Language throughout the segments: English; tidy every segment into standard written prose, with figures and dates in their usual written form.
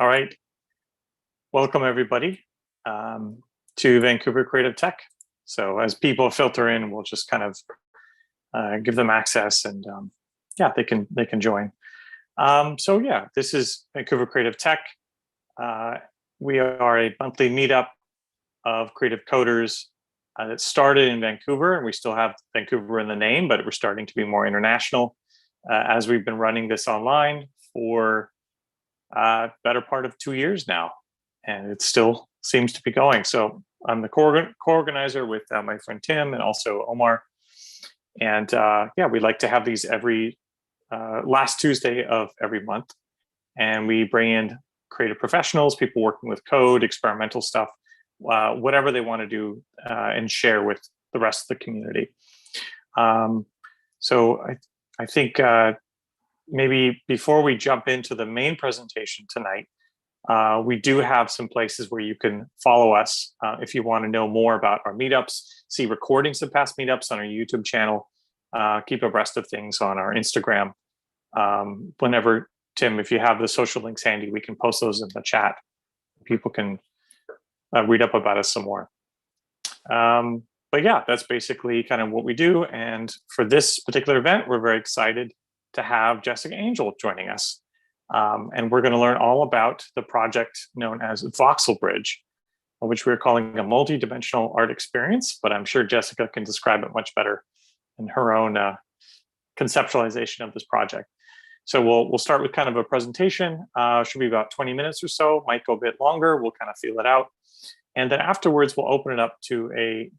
All right. Welcome, everybody, to Vancouver Creative Tech. So as people filter in, we'll just kind of give them access, and yeah, they can join. So yeah, this is Vancouver Creative Tech. We are a monthly meetup of creative coders that started in Vancouver, and we still have Vancouver in the name, but we're starting to be more international as we've been running this online for better part of 2 years now, and it still seems to be going. So I'm the co-organizer with my friend Tim and also Omar, and yeah, we like to have these every last Tuesday of every month, and we bring in creative professionals, people working with code, experimental stuff, whatever they want to do, and share with the rest of the community. So I think maybe before we jump into the main presentation tonight, we do have some places where you can follow us if you want to know more about our meetups, see recordings of past meetups on our YouTube channel, keep abreast of things on our Instagram. Whenever, Tim, if you have the social links handy, we can post those in the chat. People can read up about us some more. But yeah, that's basically kind of what we do. And for this particular event, we're very excited to have Jessica Angel joining us. And we're going to learn all about the project known as Voxel Bridge, which we're calling a multi-dimensional art experience, but I'm sure Jessica can describe it much better in her own conceptualization of this project. So we'll start with kind of a presentation. Should be about 20 minutes or so, might go a bit longer. We'll kind of feel it out. And then afterwards, we'll open it up to a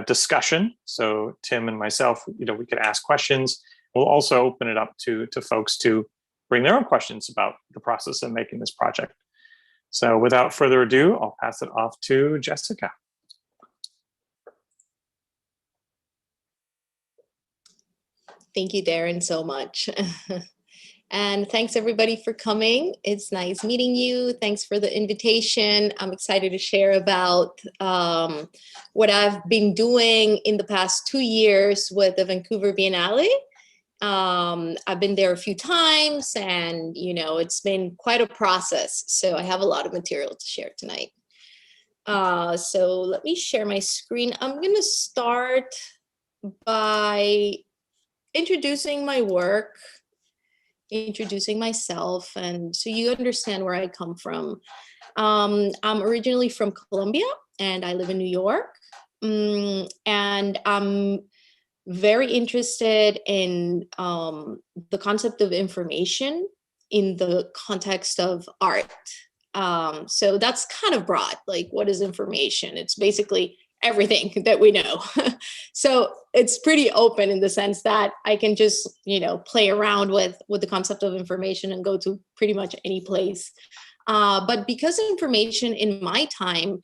discussion. So Tim and myself, we could ask questions. We'll also open it up to folks to bring their own questions about the process of making this project. So without further ado, I'll pass it off to Jessica. Thank you, Darren, so much. And thanks everybody for coming. It's nice meeting you. Thanks for the invitation. I'm excited to share about what I've been doing in the past 2 years with the Vancouver Biennale. I've been there a few times, and it's been quite a process. So I have a lot of material to share tonight. So let me share my screen. I'm going to start by introducing my work, introducing myself, and so you understand where I come from. I'm originally from Colombia, and I live in New York, and I'm very interested in the concept of information in the context of art. So that's kind of broad, like what is information? It's basically everything that we know. So it's pretty open in the sense that I can just, play around with the concept of information and go to pretty much any place. But because information in my time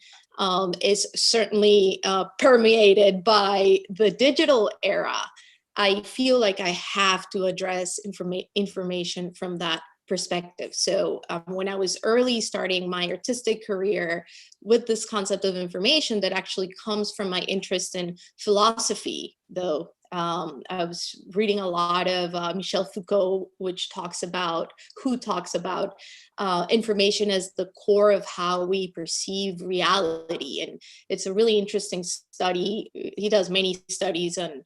is certainly permeated by the digital era, I feel like I have to address information from that perspective. So when I was early starting my artistic career with this concept of information that actually comes from my interest in philosophy, though, I was reading a lot of Michel Foucault, who talks about information as the core of how we perceive reality. And it's a really interesting study. He does many studies on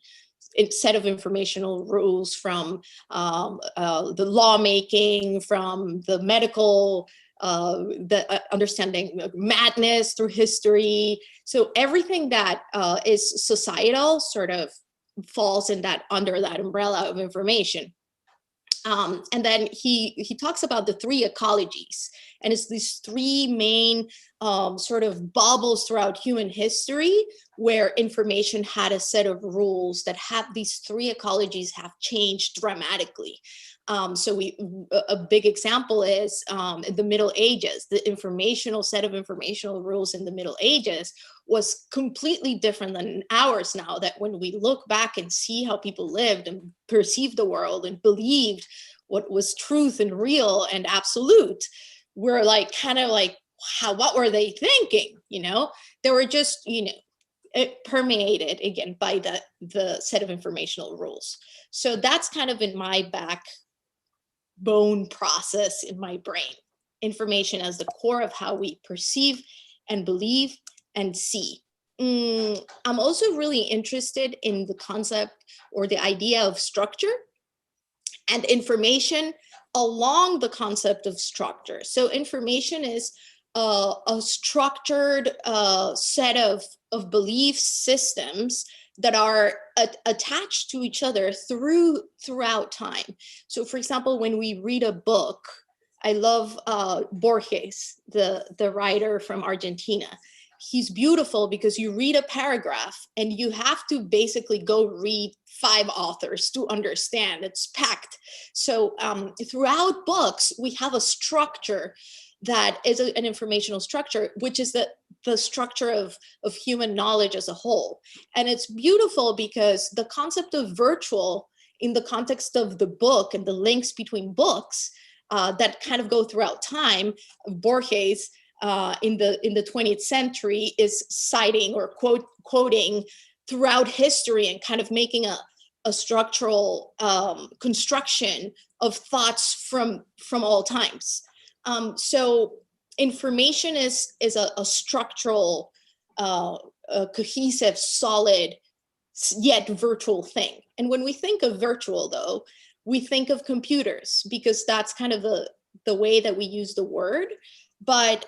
a set of informational rules from the lawmaking, from the medical, the understanding madness through history. So everything that is societal sort of falls in under that umbrella of information. And then he talks about the three ecologies, and it's these three main sort of bubbles throughout human history where information had a set of rules that these three ecologies have changed dramatically. So a big example is the Middle Ages. The set of informational rules in the Middle Ages was completely different than ours now, that when we look back and see how people lived and perceived the world and believed what was truth and real and absolute, we're like, kind of like, what were they thinking? They were just, it permeated again by the set of informational rules. So that's kind of in my backbone process in my brain. information as the core of how we perceive and believe and see. I'm also really interested in the concept or the idea of structure and information along the concept of structure. So information is a structured set of belief systems that are attached to each other throughout time. So for example, when we read a book, I love Borges, the writer from Argentina. He's beautiful because you read a paragraph and you have to basically go read 5 authors to understand. It's packed. So throughout books, we have a structure that is an informational structure, which is the structure of human knowledge as a whole. And it's beautiful because the concept of virtual in the context of the book and the links between books that kind of go throughout time, Borges, in the 20th century is citing or quoting throughout history and kind of making a structural construction of thoughts from all times. So information is a structural, a cohesive, solid, yet virtual thing. And when we think of virtual, though, we think of computers because that's kind of the way that we use the word. But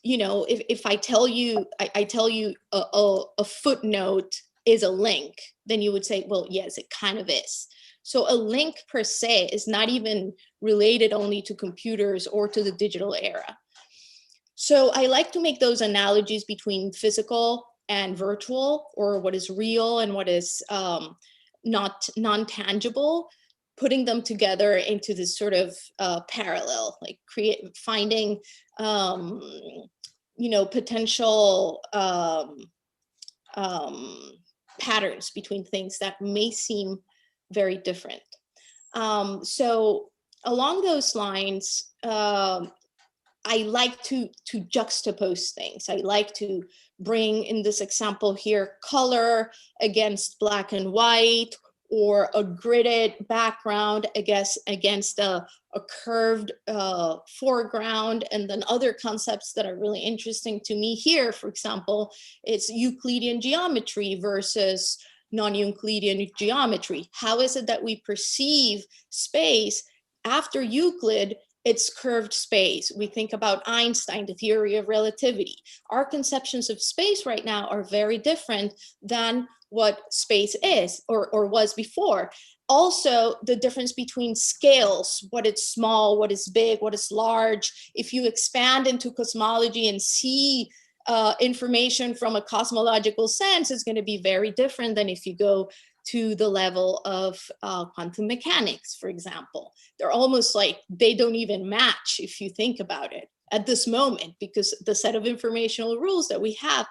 you know, if I tell you, I tell you a footnote is a link, then you would say, well, yes, it kind of is. So a link per se is not even related only to computers or to the digital era. So I like to make those analogies between physical and virtual, or what is real and what is not non-tangible, putting them together into this sort of parallel, like finding, you know, potential patterns between things that may seem very different. So along those lines, I like to juxtapose things. I like to bring, in this example here, color against black and white, or a gridded background against a curved foreground. And then other concepts that are really interesting to me here, for example, it's Euclidean geometry versus non-Euclidean geometry. How is it that we perceive space after Euclid? It's curved space. We think about Einstein, the theory of relativity. Our conceptions of space right now are very different than what space is or was before. Also, the difference between scales, what is small, what is big, what is large. If you expand into cosmology and see information from a cosmological sense, it's going to be very different than if you go to the level of quantum mechanics, for example. They're almost like they don't even match if you think about it at this moment, because the set of informational rules that we have,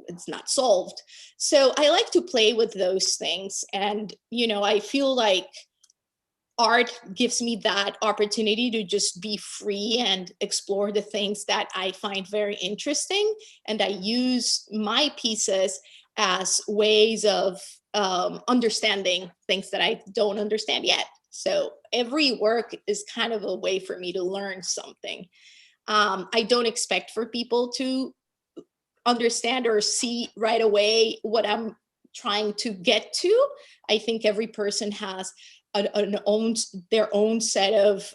it's not solved. So I like to play with those things. And, you know, I feel like art gives me that opportunity to just be free and explore the things that I find very interesting. And I use my pieces as ways of understanding things that I don't understand yet. So every work is kind of a way for me to learn something. I don't expect for people to understand or see right away what I'm trying to get to. I think every person has their own set of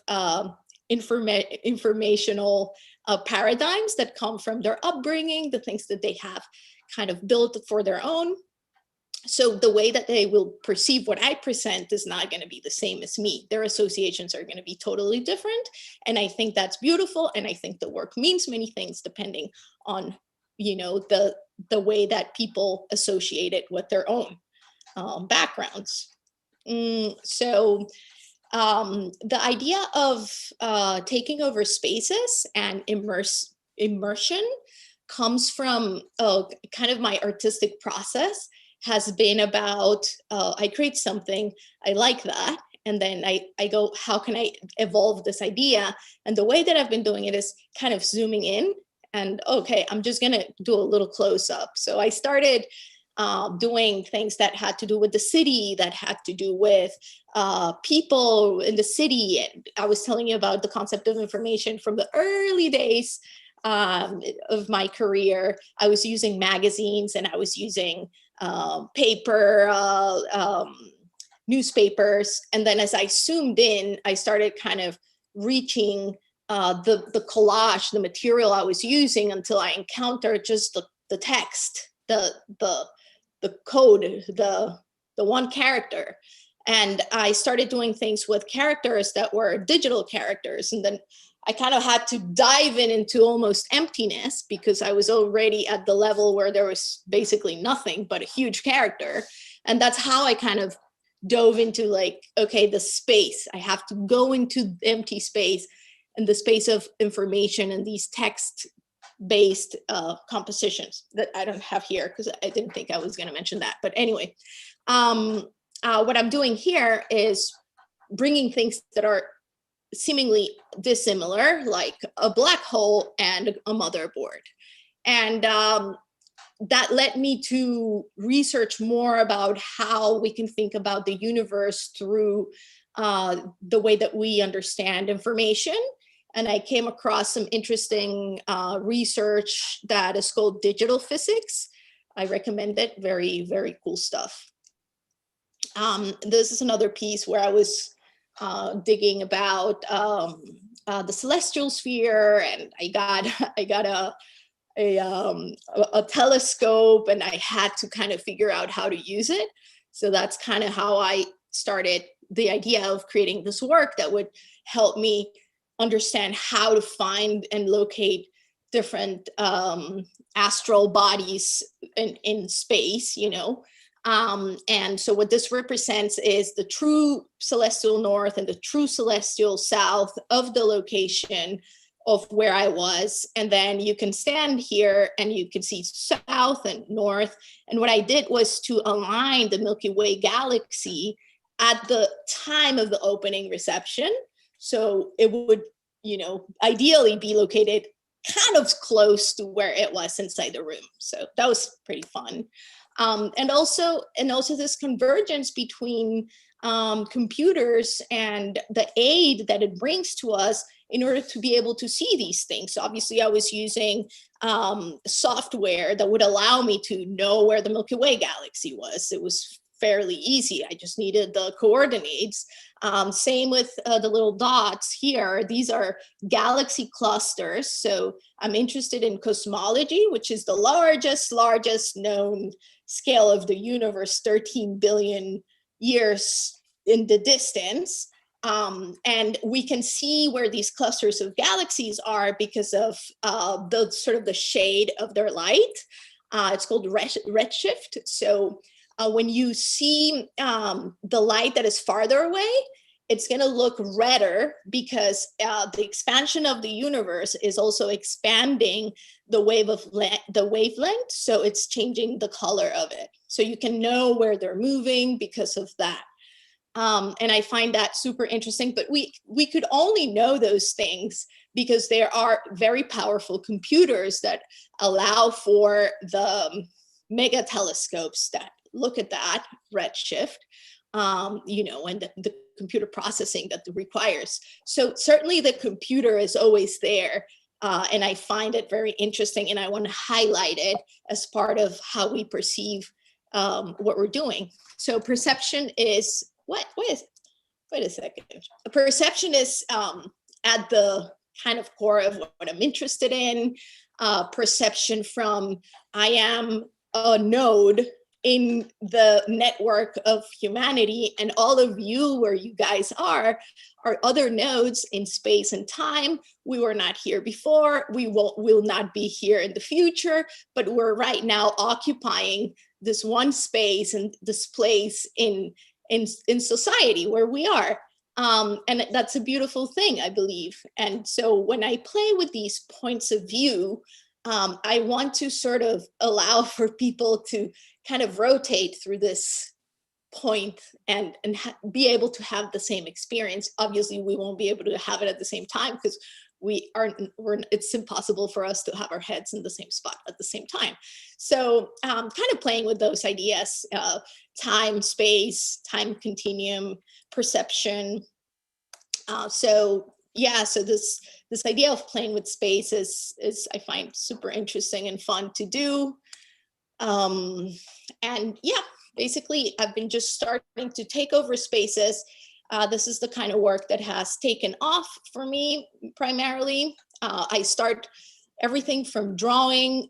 informational paradigms that come from their upbringing, the things that they have kind of built for their own. So the way that they will perceive what I present is not going to be the same as me. Their associations are going to be totally different. And I think that's beautiful. And I think the work means many things depending on, you know, the way that people associate it with their own backgrounds. So the idea of taking over spaces and immersion comes from kind of my artistic process. Has been about, I create something, I like that, and then I go, how can I evolve this idea? And the way that I've been doing it is kind of zooming in and, okay, I'm just gonna do a little close up. So I started doing things that had to do with the city, that had to do with people in the city. And I was telling you about the concept of information from the early days of my career. I was using magazines and I was using paper, newspapers. And then as I zoomed in, I started kind of reaching the collage, the material I was using, until I encountered just the text, the code, the one character. And I started doing things with characters that were digital characters. And then I kind of had to dive into almost emptiness, because I was already at the level where there was basically nothing but a huge character. And that's how I kind of dove into, like, okay, the space. I have to go into empty space and the space of information and these text-based compositions that I don't have here because I didn't think I was going to mention that. But anyway, what I'm doing here is bringing things that are seemingly dissimilar, like a black hole and a motherboard. And that led me to research more about how we can think about the universe through the way that we understand information. And I came across some interesting research that is called digital physics. I recommend it. Very, very cool stuff. This is another piece where I was digging about the celestial sphere, and I got a telescope, and I had to kind of figure out how to use it. So that's kind of how I started the idea of creating this work that would help me understand how to find and locate different astral bodies in space, you know. And so what this represents is the true celestial north and the true celestial south of the location of where I was. And then you can stand here and you can see south and north. And what I did was to align the Milky Way galaxy at the time of the opening reception. So it would, you know, ideally be located kind of close to where it was inside the room. So that was pretty fun. And also this convergence between computers and the aid that it brings to us in order to be able to see these things. So obviously I was using software that would allow me to know where the Milky Way galaxy was. It was fairly easy. I just needed the coordinates. Same with the little dots here. These are galaxy clusters. So I'm interested in cosmology, which is the largest known scale of the universe, 13 billion years in the distance. And we can see where these clusters of galaxies are because of the sort of the shade of their light. It's called redshift. So when you see the light that is farther away, it's going to look redder because the expansion of the universe is also expanding the wavelength. So it's changing the color of it. So you can know where they're moving because of that. And I find that super interesting, but we could only know those things because there are very powerful computers that allow for the mega telescopes that look at that redshift, you know, and the computer processing that it requires. So certainly the computer is always there. And I find it very interesting, and I want to highlight it as part of how we perceive what we're doing. So perception is, wait a second. Perception is at the kind of core of what I'm interested in. Perception from, I am a node in the network of humanity, and all of you, where you guys are other nodes in space and time. We were not here before. We will not be here in the future, but we're right now occupying this one space and this place in society where we are. And that's a beautiful thing, I believe. And so when I play with these points of view, I want to sort of allow for people to kind of rotate through this point and be able to have the same experience. Obviously, we won't be able to have it at the same time because it's impossible for us to have our heads in the same spot at the same time. So kind of playing with those ideas, time, space, time continuum, perception. So this idea of playing with space is I find super interesting and fun to do. And yeah, basically I've been just starting to take over spaces. This is the kind of work that has taken off for me primarily. I start everything from drawing,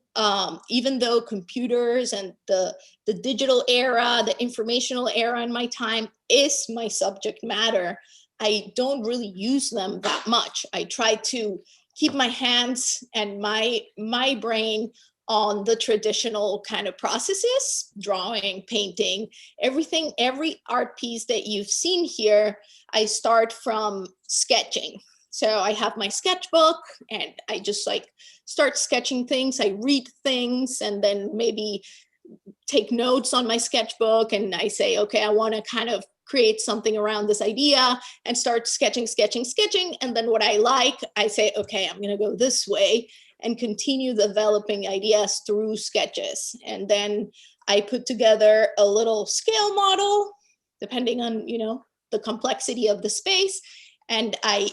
even though computers and the digital era, the informational era in my time is my subject matter. I don't really use them that much. I try to keep my hands and my brain on the traditional kind of processes, drawing, painting, everything, every art piece that you've seen here, I start from sketching. So I have my sketchbook and I just like start sketching things. I read things and then maybe take notes on my sketchbook, and I say, okay, I want to kind of create something around this idea and start sketching. And then what I like, I say, okay, I'm going to go this way and continue developing ideas through sketches. And then I put together a little scale model, depending on, the complexity of the space. And I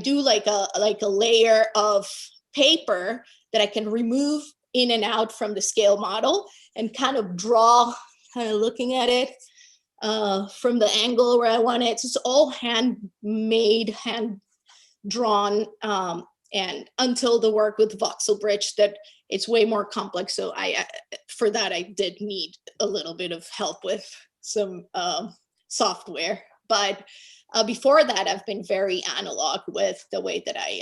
do like a layer of paper that I can remove in and out from the scale model and kind of draw, kind of looking at it from the angle where I want it. It's all handmade, hand-drawn, and until the work with Voxel Bridge, that it's way more complex. So for that, I did need a little bit of help with some software. But before that, I've been very analog with the way that I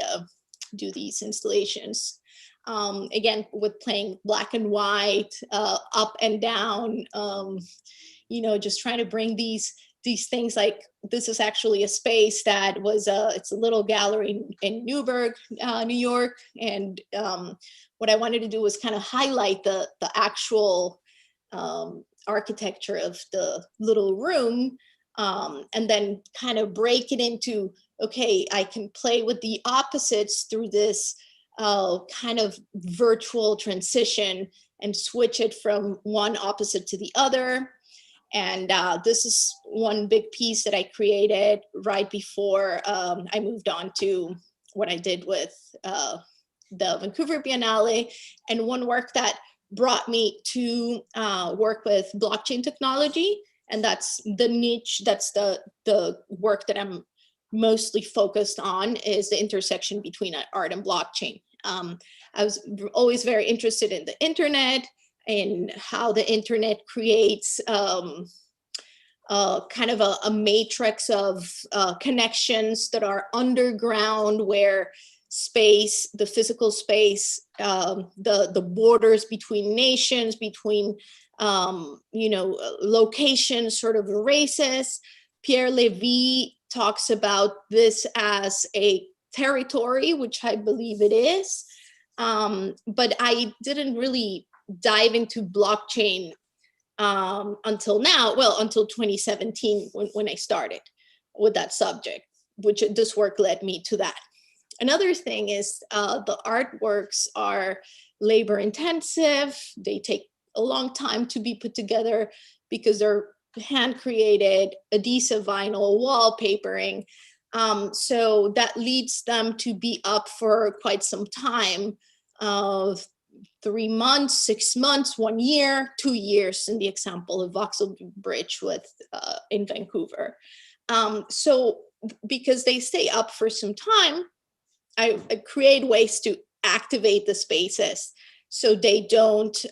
do these installations. Again, with playing black and white, up and down, just trying to bring these things. Like this is actually a space that was it's a little gallery in Newburgh, New York. And what I wanted to do was kind of highlight the actual architecture of the little room, and then kind of break it into, okay, I can play with the opposites through this kind of virtual transition and switch it from one opposite to the other. And this is one big piece that I created right before I moved on to what I did with the Vancouver Biennale. And one work that brought me to work with blockchain technology. And that's the niche, that's the work that I'm mostly focused on, is the intersection between art and blockchain. I was always very interested in the internet and how the internet creates kind of a matrix of connections that are underground, where space, the physical space, the borders between nations, between locations sort of erases. Pierre Levy talks about this as a territory, which I believe it is. But I didn't really dive into blockchain until now, until 2017 when I started with that subject, which this work led me to that. Another thing is the artworks are labor intensive. They take a long time to be put together because they're hand created, adhesive vinyl, wallpapering. So that leads them to be up for quite some time, 3 months, 6 months, 1 year, 2 years in the example of Voxel Bridge in Vancouver. So because they stay up for some time, I create ways to activate the spaces so they don't,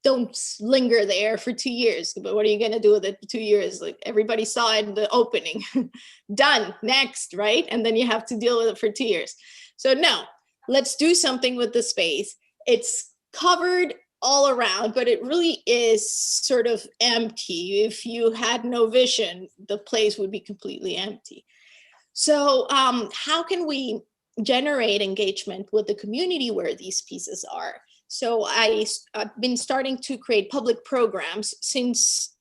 don't linger there for 2 years. But what are you going to do with it for 2 years? Like, everybody saw it in the opening. Done, next, right? And then you have to deal with it for 2 years. So no, let's do something with the space. It's covered all around, but it really is sort of empty. If you had no vision, the place would be completely empty. So how can we generate engagement with the community where these pieces are? So I've been starting to create public programs since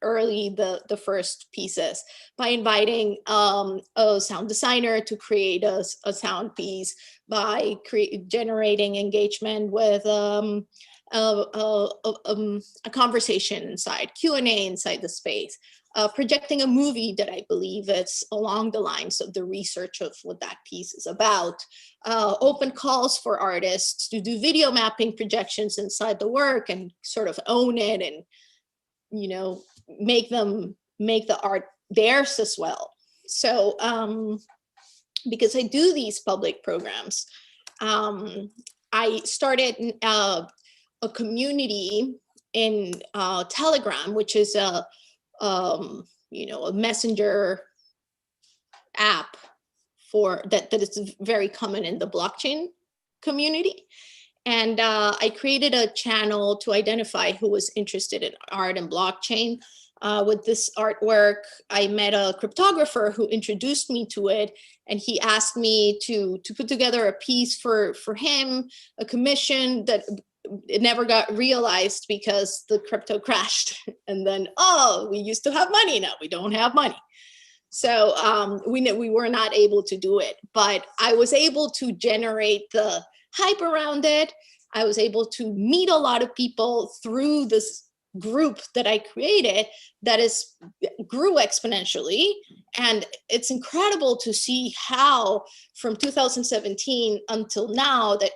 early the first pieces by inviting a sound designer to create a sound piece, by generating engagement with a conversation inside, Q&A inside the space, projecting a movie that I believe is along the lines of the research of what that piece is about, open calls for artists to do video mapping projections inside the work and sort of own it and, you know, make the art theirs as well. So because I do these public programs, I started a community in Telegram, which is a messenger app for that is very common in the blockchain community. And I created a channel to identify who was interested in art and blockchain. With this artwork, I met a cryptographer who introduced me to it, and he asked me to put together a piece for him, a commission that it never got realized because the crypto crashed. And then, oh, we used to have money, now we don't have money. So we were not able to do it, but I was able to generate the hype around it. I was able to meet a lot of people through this group that I created that grew exponentially. And it's incredible to see how from 2017 until now, that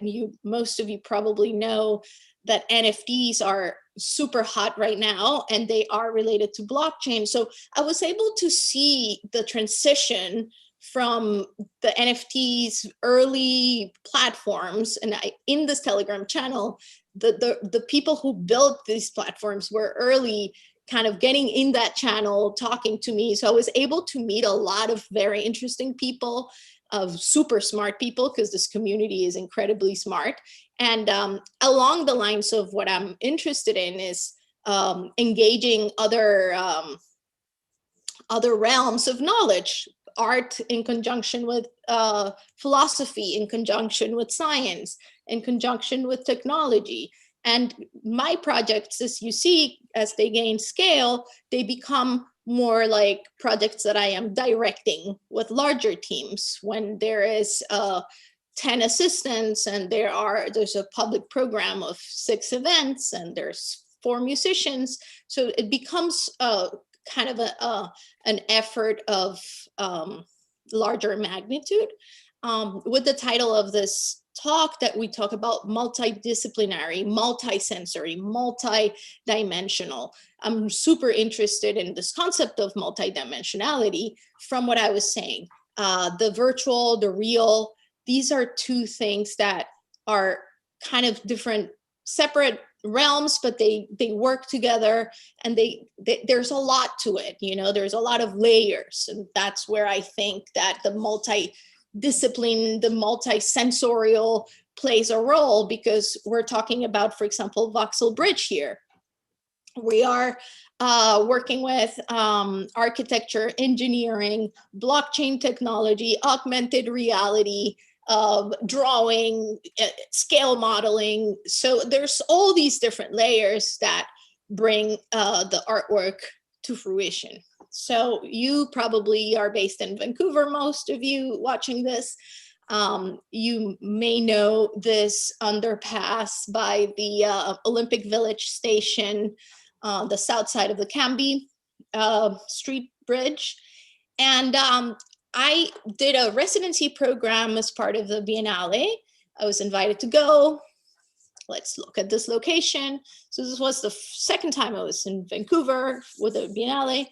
most of you probably know that NFTs are super hot right now and they are related to blockchain. So I was able to see the transition from the NFTs early platforms, and in this Telegram channel, the people who built these platforms were early, kind of getting in that channel, talking to me. So I was able to meet a lot of very interesting people, of super smart people, because this community is incredibly smart. And along the lines of what I'm interested in is engaging other realms of knowledge, art in conjunction with philosophy, in conjunction with science, in conjunction with technology. And my projects, as you see, as they gain scale, they become more like projects that I am directing with larger teams. When there is 10 assistants and there's a public program of 6 events and there's 4 musicians. So it becomes kind of an effort of larger magnitude. With the title of this talk, that we talk about multidisciplinary, multisensory, multidimensional. I'm super interested in this concept of multidimensionality from what I was saying. The virtual, the real, these are 2 things that are kind of different, separate realms, but they work together, and there's a lot to it, there's a lot of layers. And that's where I think that the multi-discipline, the multi-sensorial plays a role, because we're talking about, for example, Voxel Bridge here. We are working with architecture, engineering, blockchain technology, augmented reality, drawing, scale modeling. So there's all these different layers that bring the artwork to fruition. So you probably are based in Vancouver, most of you watching this. You may know this underpass by the Olympic Village station, the south side of the Cambie Street Bridge. And I did a residency program as part of the Biennale. I was invited to go. Let's look at this location. So this was the second time I was in Vancouver with the Biennale,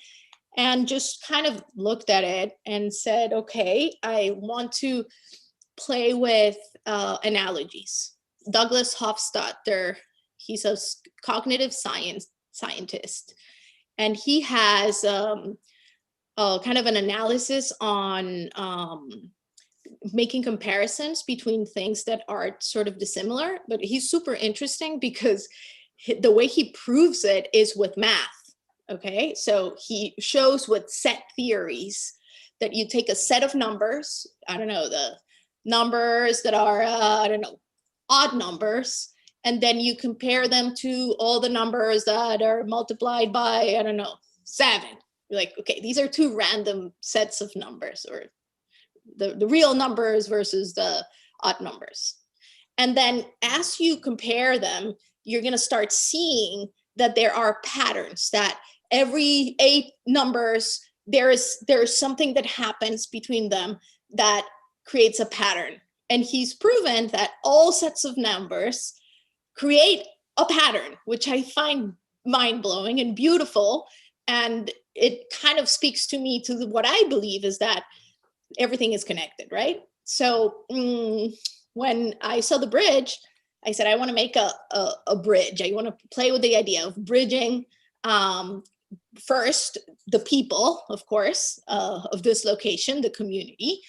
and just kind of looked at it and said, okay, I want to play with analogies. Douglas Hofstadter, he's a cognitive scientist, and he has kind of an analysis on making comparisons between things that are sort of dissimilar. But he's super interesting because the way he proves it is with math. Okay, so he shows with set theories that you take a set of numbers, I don't know, the numbers that are, odd numbers, and then you compare them to all the numbers that are multiplied by, I don't know, 7. You're like, okay, these are 2 random sets of numbers, or the real numbers versus the odd numbers. And then as you compare them, you're going to start seeing that there are patterns, that every 8 numbers, there's something that happens between them that creates a pattern. And he's proven that all sets of numbers create a pattern, which I find mind-blowing and beautiful. And it kind of speaks to me to what I believe is that everything is connected, right? So when I saw the bridge, I said, I want to make a bridge. I want to play with the idea of bridging first the people, of course, of this location, the community,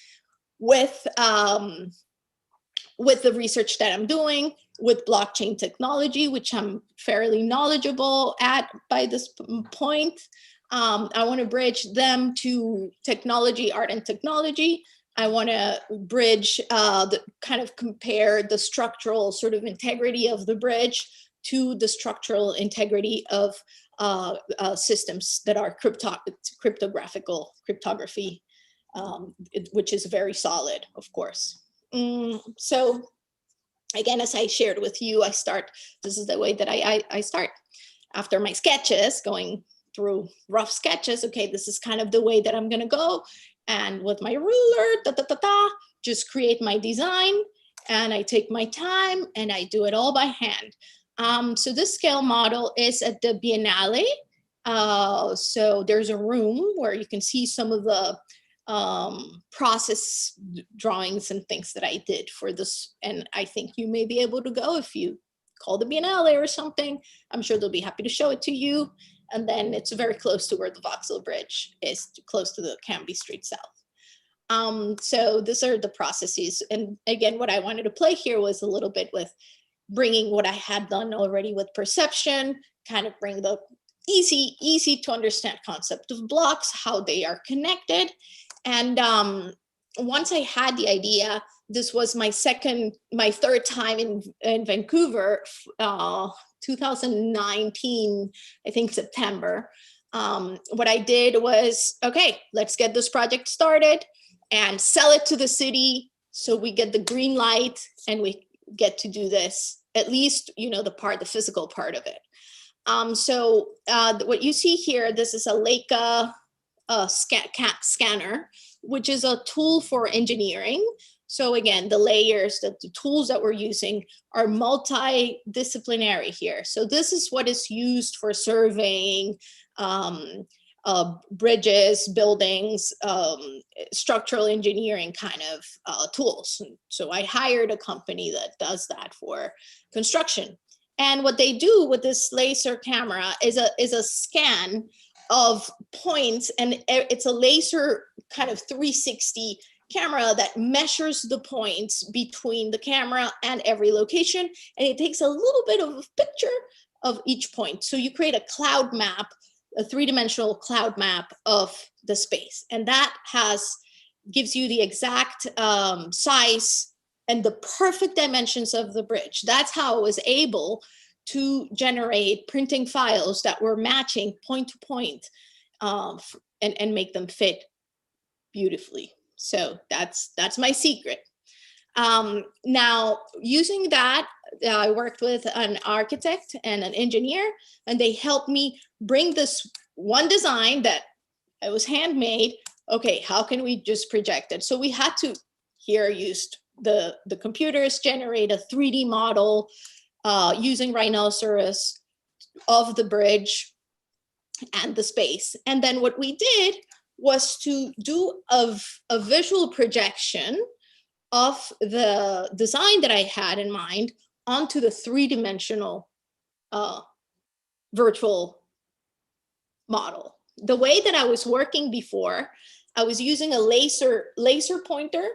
with the research that I'm doing, with blockchain technology, which I'm fairly knowledgeable at by this point. I want to bridge them to technology, art and technology. I want to bridge, kind of compare the structural sort of integrity of the bridge to the structural integrity of systems that are cryptography, which is very solid, of course. So again, as I shared with you, this is the way that I start. After my sketches, going through rough sketches, okay, this is kind of the way that I'm gonna go. And with my ruler, just create my design, and I take my time and I do it all by hand. So this scale model is at the Biennale. So there's a room where you can see some of the process drawings and things that I did for this. And I think you may be able to go if you call the Biennale or something. I'm sure they'll be happy to show it to you. And then it's very close to where the Voxel Bridge is, close to the Canby Street South. So these are the processes. And again, what I wanted to play here was a little bit with bringing what I had done already with perception, kind of bring the easy to understand concept of blocks, how they are connected. And once I had the idea, this was my third time in Vancouver, 2019, I think September. What I did was, okay, let's get this project started and sell it to the city so we get the green light and we get to do this, at least, the physical part of it. So what you see here, this is a Leica scanner, which is a tool for engineering. So again, the layers, the tools that we're using are multidisciplinary here. So this is what is used for surveying bridges, buildings, structural engineering kind of tools. So I hired a company that does that for construction. And what they do with this laser camera is a scan of points, and it's a laser kind of 360 camera that measures the points between the camera and every location, and it takes a little bit of a picture of each point. So you create a cloud map, a 3-dimensional cloud map of the space, and that gives you the exact size and the perfect dimensions of the bridge. That's how I was able to generate printing files that were matching point to point, and make them fit beautifully. So that's my secret. Now, using that, I worked with an architect and an engineer, and they helped me bring this one design that it was handmade. Okay, how can we just project it? So we had to used the computers generate a 3D model using Rhinoceros of the bridge and the space. And then what we did was to do a visual projection of the design that I had in mind onto the 3-dimensional virtual model. The way that I was working before, I was using a laser pointer,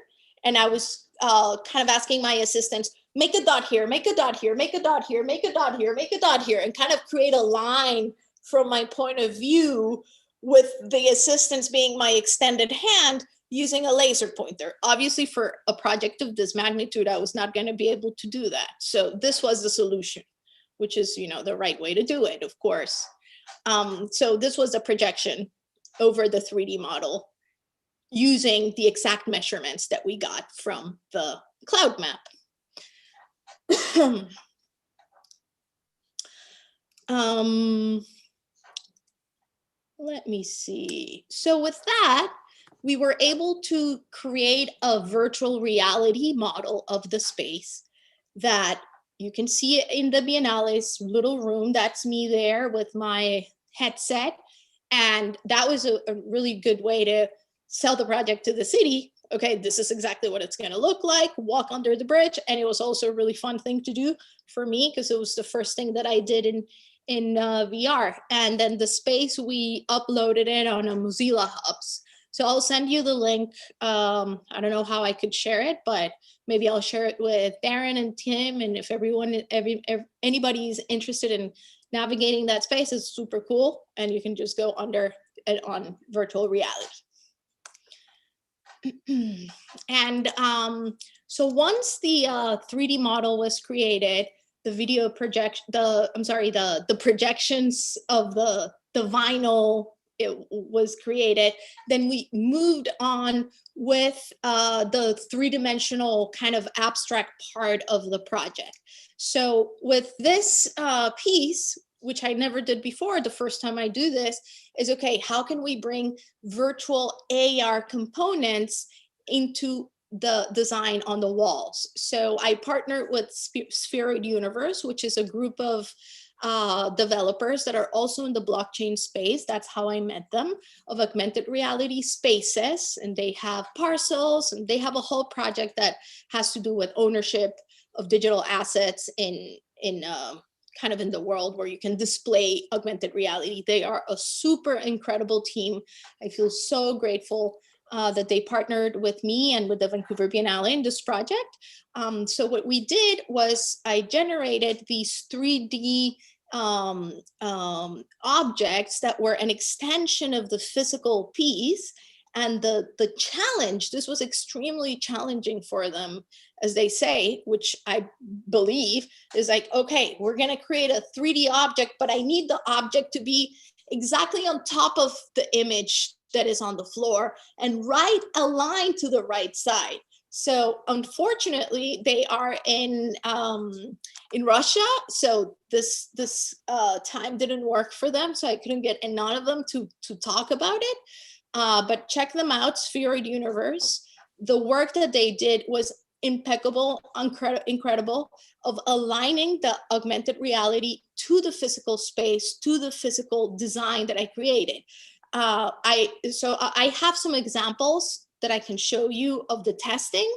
and I was kind of asking my assistants, make a dot here, make a dot here, make a dot here, make a dot here, make a dot here, and kind of create a line from my point of view, with the assistants being my extended hand, using a laser pointer. Obviously, for a project of this magnitude, I was not going to be able to do that. So this was the solution, which is, you know, the right way to do it, of course. So this was a projection over the 3D model using the exact measurements that we got from the cloud map. Let me see. So with that, we were able to create a virtual reality model of the space that you can see it in the Biennale's little room. That's me there with my headset. And that was a really good way to sell the project to the city. Okay, this is exactly what it's going to look like, walk under the bridge. And it was also a really fun thing to do for me because it was the first thing that I did in VR. And then the space, we uploaded it on a Mozilla Hubs. So I'll send you the link. I don't know how I could share it, but maybe I'll share it with Darren and Tim. And if anybody is interested in navigating that space, it's super cool. And you can just go under it on virtual reality. And so once the 3D model was created, the video projection, the projections of the vinyl, it was created, then we moved on with the three-dimensional kind of abstract part of the project. So with this piece, which I never did before, the first time I do this, is okay, how can we bring virtual AR components into the design on the walls? So I partnered with Spheroid Universe, which is a group of developers that are also in the blockchain space. That's how I met them, of augmented reality spaces. And they have parcels, and they have a whole project that has to do with ownership of digital assets in kind of in the world where you can display augmented reality. They are a super incredible team. I feel so grateful that they partnered with me and with the Vancouver Biennale in this project. So what we did was I generated these 3D objects that were an extension of the physical piece. And the challenge, this was extremely challenging for them, as they say, which I believe is like, okay, we're gonna create a 3D object, but I need the object to be exactly on top of the image that is on the floor and right aligned to the right side. So unfortunately, they are in Russia, so this time didn't work for them, so I couldn't get none of them to talk about it. But check them out, Spheroid Universe. The work that they did was impeccable, incredible, of aligning the augmented reality to the physical space, to the physical design that I created. So I have some examples that I can show you of the testing,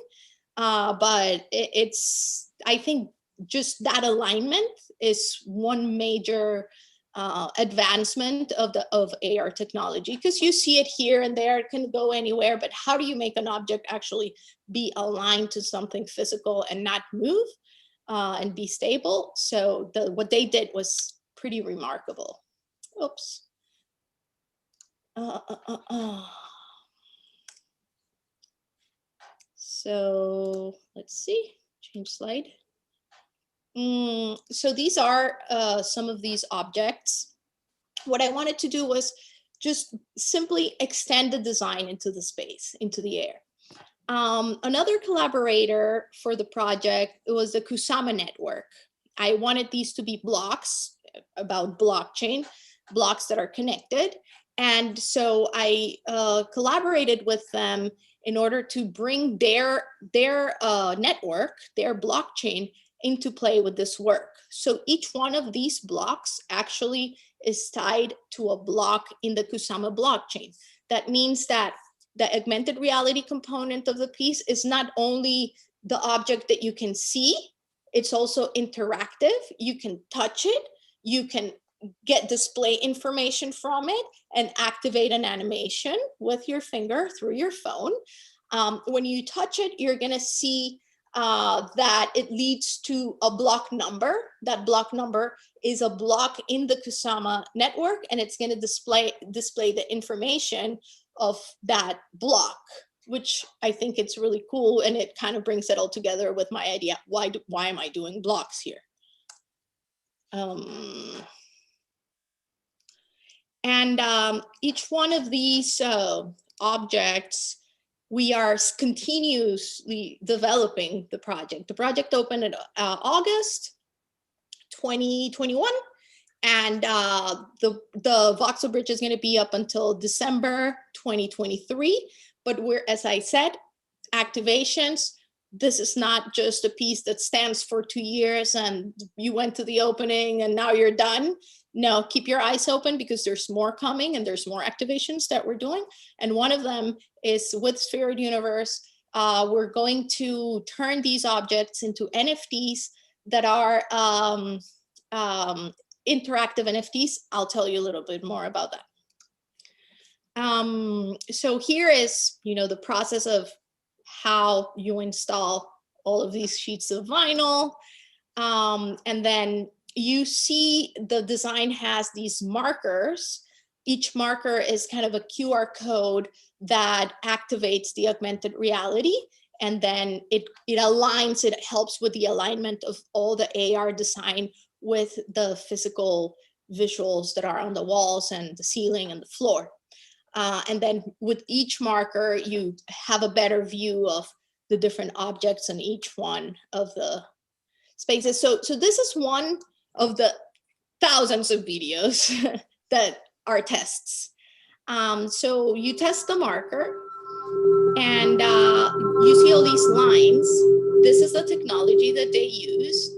but I think just that alignment is one major advancement of AR technology, because you see it here and there, it can go anywhere, but how do you make an object actually be aligned to something physical and not move and be stable? So what they did was pretty remarkable. Oops. So let's see, change slide. So these are some of these objects. What I wanted to do was just simply extend the design into the space, into the air. Another collaborator for the project was the Kusama network. I wanted these to be blocks about blockchain, blocks that are connected. And so I collaborated with them in order to bring their network, their blockchain, into play with this work. So each one of these blocks actually is tied to a block in the Kusama blockchain. That means that the augmented reality component of the piece is not only the object that you can see, it's also interactive. You can touch it, you can get display information from it and activate an animation with your finger through your phone. When you touch it, you're gonna see that it leads to a block number. That block number is a block in the Kusama network, and it's going to display the information of that block. which I think it's really cool, and it kind of brings it all together with my idea. Why am I doing blocks here? Each one of these objects, we are continuously developing the project. The project opened in August 2021, and the Voxel bridge is going to be up until December 2023. But as I said, activations, this is not just a piece that stands for 2 years and you went to the opening and now you're done. No, keep your eyes open, because there's more coming and there's more activations that we're doing. And one of them is with Spheroid Universe. We're going to turn these objects into NFTs that are interactive NFTs. I'll tell you a little bit more about that. So here is, the process of how you install all of these sheets of vinyl. And then you see the design has these markers. Each marker is kind of a QR code that activates the augmented reality. And then it aligns, it helps with the alignment of all the AR design with the physical visuals that are on the walls and the ceiling and the floor. And then with each marker, you have a better view of the different objects in each one of the spaces. So this is one of the thousands of videos that are tests. So you test the marker, and you see all these lines. This is the technology that they use.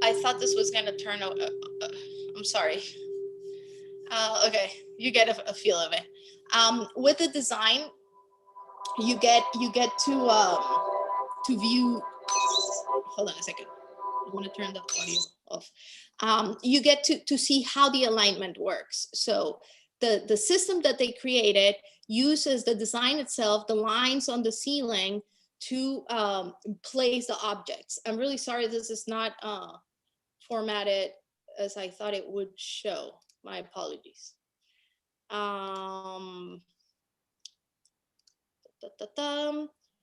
I thought this was going to turn out, I'm sorry. Okay, you get a feel of it. With the design, you get to view. Hold on a second. I'm going to turn the audio off. You get to see how the alignment works. So the system that they created uses the design itself, the lines on the ceiling, to place the objects. I'm really sorry this is not formatted as I thought it would show. My apologies.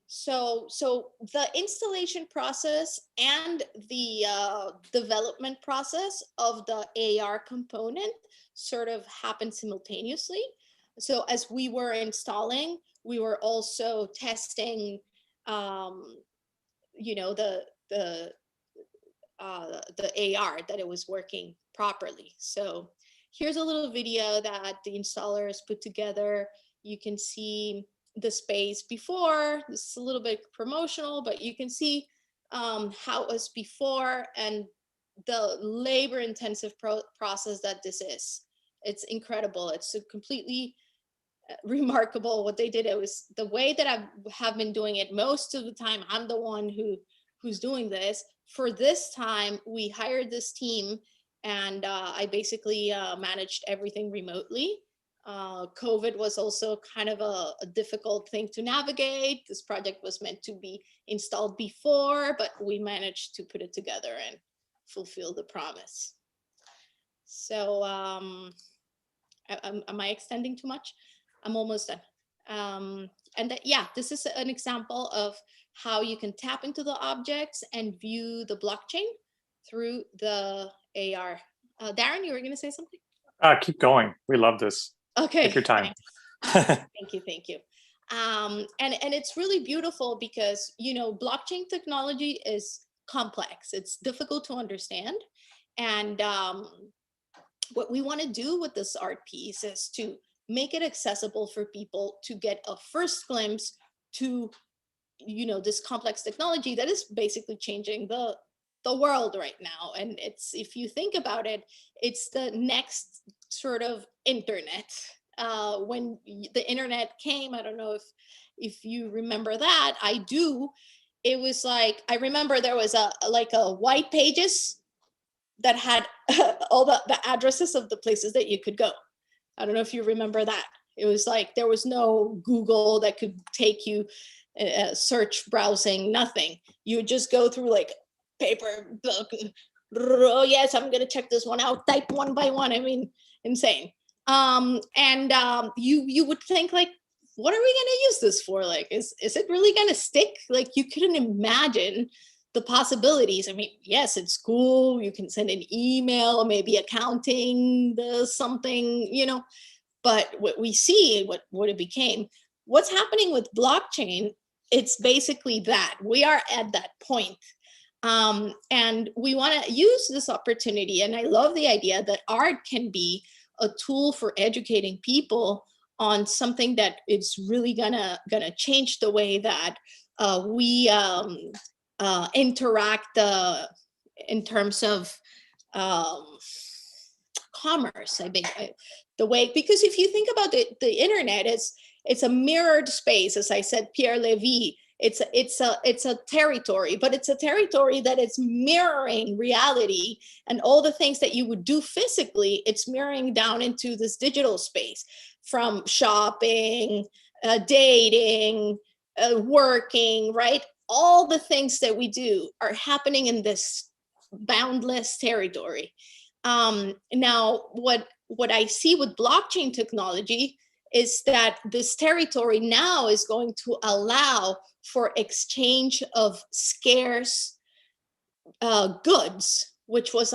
So the installation process and the development process of the AR component sort of happened simultaneously. So as we were installing, we were also testing, the AR, that it was working properly. So here's a little video that the installers put together. You can see the space before. This is a little bit promotional, but you can see how it was before and the labor-intensive process that this is. It's incredible. It's a completely remarkable what they did. It was the way that I have been doing it most of the time. I'm the one who's doing this. For this time, we hired this team, and I basically managed everything remotely. COVID was also kind of a difficult thing to navigate. This project was meant to be installed before, but we managed to put it together and fulfill the promise. So am I extending too much? I'm almost done. Yeah, this is an example of how you can tap into the objects and view the blockchain through the AR. Darren, you were going to say something? Keep going. We love this. Okay. Take your time. Thank you. And it's really beautiful because, blockchain technology is complex. It's difficult to understand. And what we want to do with this art piece is to make it accessible for people to get a first glimpse to, this complex technology that is basically changing the world right now. And if you think about it, it's the next sort of internet. When the internet came, I don't know if you remember that. I do. It was like, I remember there was a white pages that had all the addresses of the places that you could go. I don't know if you remember that. It was like, there was no Google that could take you search, browsing, nothing. You would just go through like paper book. Oh yes, I'm gonna check this one out, type one by one. I mean, insane. You would think like, what are we going to use this for? Like, is it really going to stick? Like, you couldn't imagine the possibilities. I mean, yes, it's cool. You can send an email, maybe accounting, something, but what we see, what it became, what's happening with blockchain, it's basically that. We are at that point. And we want to use this opportunity. And I love the idea that art can be a tool for educating people on something that is really gonna change the way that we interact in terms of commerce. I think the way, because if you think about the internet, it's a mirrored space, as I said, Pierre Levy. It's a territory, but it's a territory that is mirroring reality, and all the things that you would do physically, it's mirroring down into this digital space, from shopping, dating, working, right? All the things that we do are happening in this boundless territory. Now, what I see with blockchain technology is that this territory now is going to allow for exchange of scarce goods, which was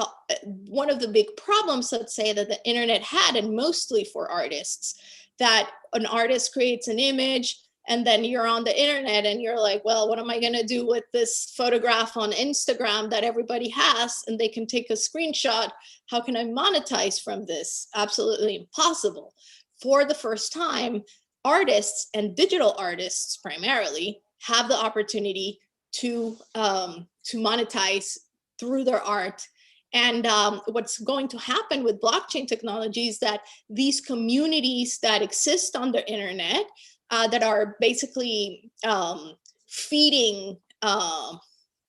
one of the big problems, let's say, that the internet had, and mostly for artists, that an artist creates an image, and then you're on the internet and you're like, well, what am I gonna do with this photograph on Instagram that everybody has, and they can take a screenshot? How can I monetize from this? Absolutely impossible. For the first time, artists, and digital artists primarily, have the opportunity to monetize through their art. And what's going to happen with blockchain technology is that these communities that exist on the internet, that are basically feeding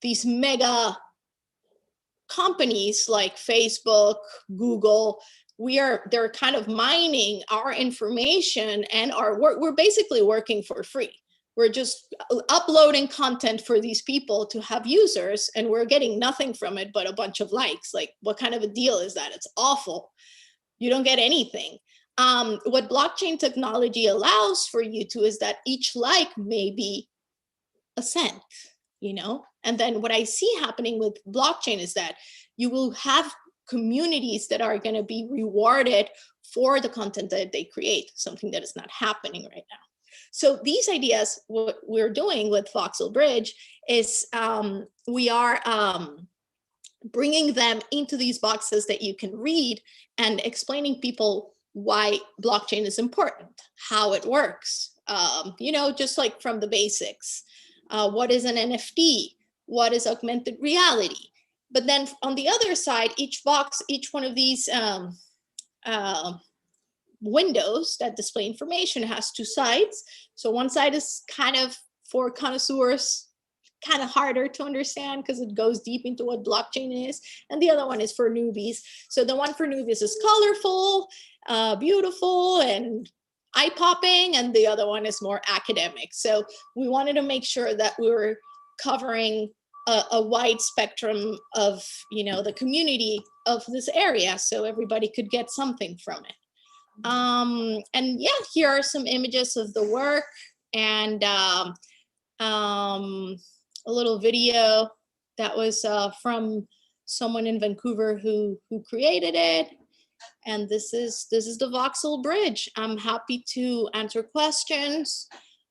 these mega companies like Facebook, Google, they're kind of mining our information and our work. We're basically working for free. We're just uploading content for these people to have users, and we're getting nothing from it but a bunch of likes. Like, what kind of a deal is that? It's awful. You don't get anything. What blockchain technology allows for you to is that each like may be a cent, And then what I see happening with blockchain is that you will have communities that are going to be rewarded for the content that they create, something that is not happening right now. So these ideas, what we're doing with Voxel Bridge is we are bringing them into these boxes that you can read, and explaining people why blockchain is important, how it works, just like from the basics. What is an NFT? What is augmented reality? But then on the other side, each one of these windows that display information has two sides. So one side is kind of for connoisseurs, kind of harder to understand because it goes deep into what blockchain is, and the other one is for newbies. So the one for newbies is colorful, beautiful, and eye-popping, and the other one is more academic. So we wanted to make sure that we were covering a wide spectrum of the community of this area, so everybody could get something from it. And yeah, here are some images of the work, and a little video that was from someone in Vancouver who created it. And this is the Voxel Bridge. I'm happy to answer questions.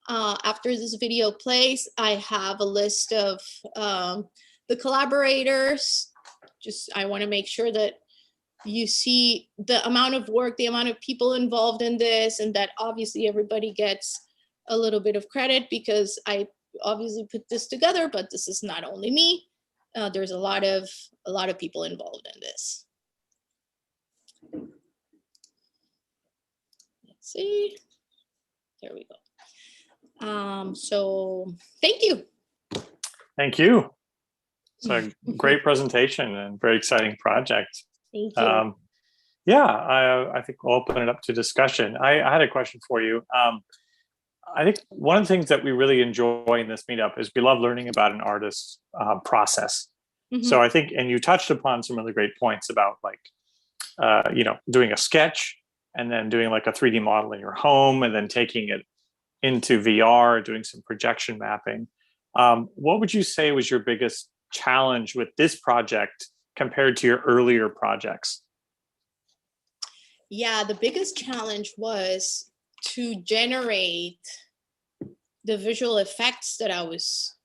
After this video plays, I have a list of the collaborators. I want to make sure that you see the amount of work, the amount of people involved in this, and that obviously everybody gets a little bit of credit, because I obviously put this together, but this is not only me. There's a lot of people involved in this. Let's see. There we go. So thank you. Thank you. It's a great presentation and very exciting project. Thank you. I think we'll open it up to discussion. I had a question for you. I think one of the things that we really enjoy in this meetup is we love learning about an artist's process. Mm-hmm. So I think, and you touched upon some really great points about like, doing a sketch and then doing like a 3D model in your home and then taking it into VR, doing some projection mapping. What would you say was your biggest challenge with this project compared to your earlier projects? Yeah, the biggest challenge was to generate the visual effects that I was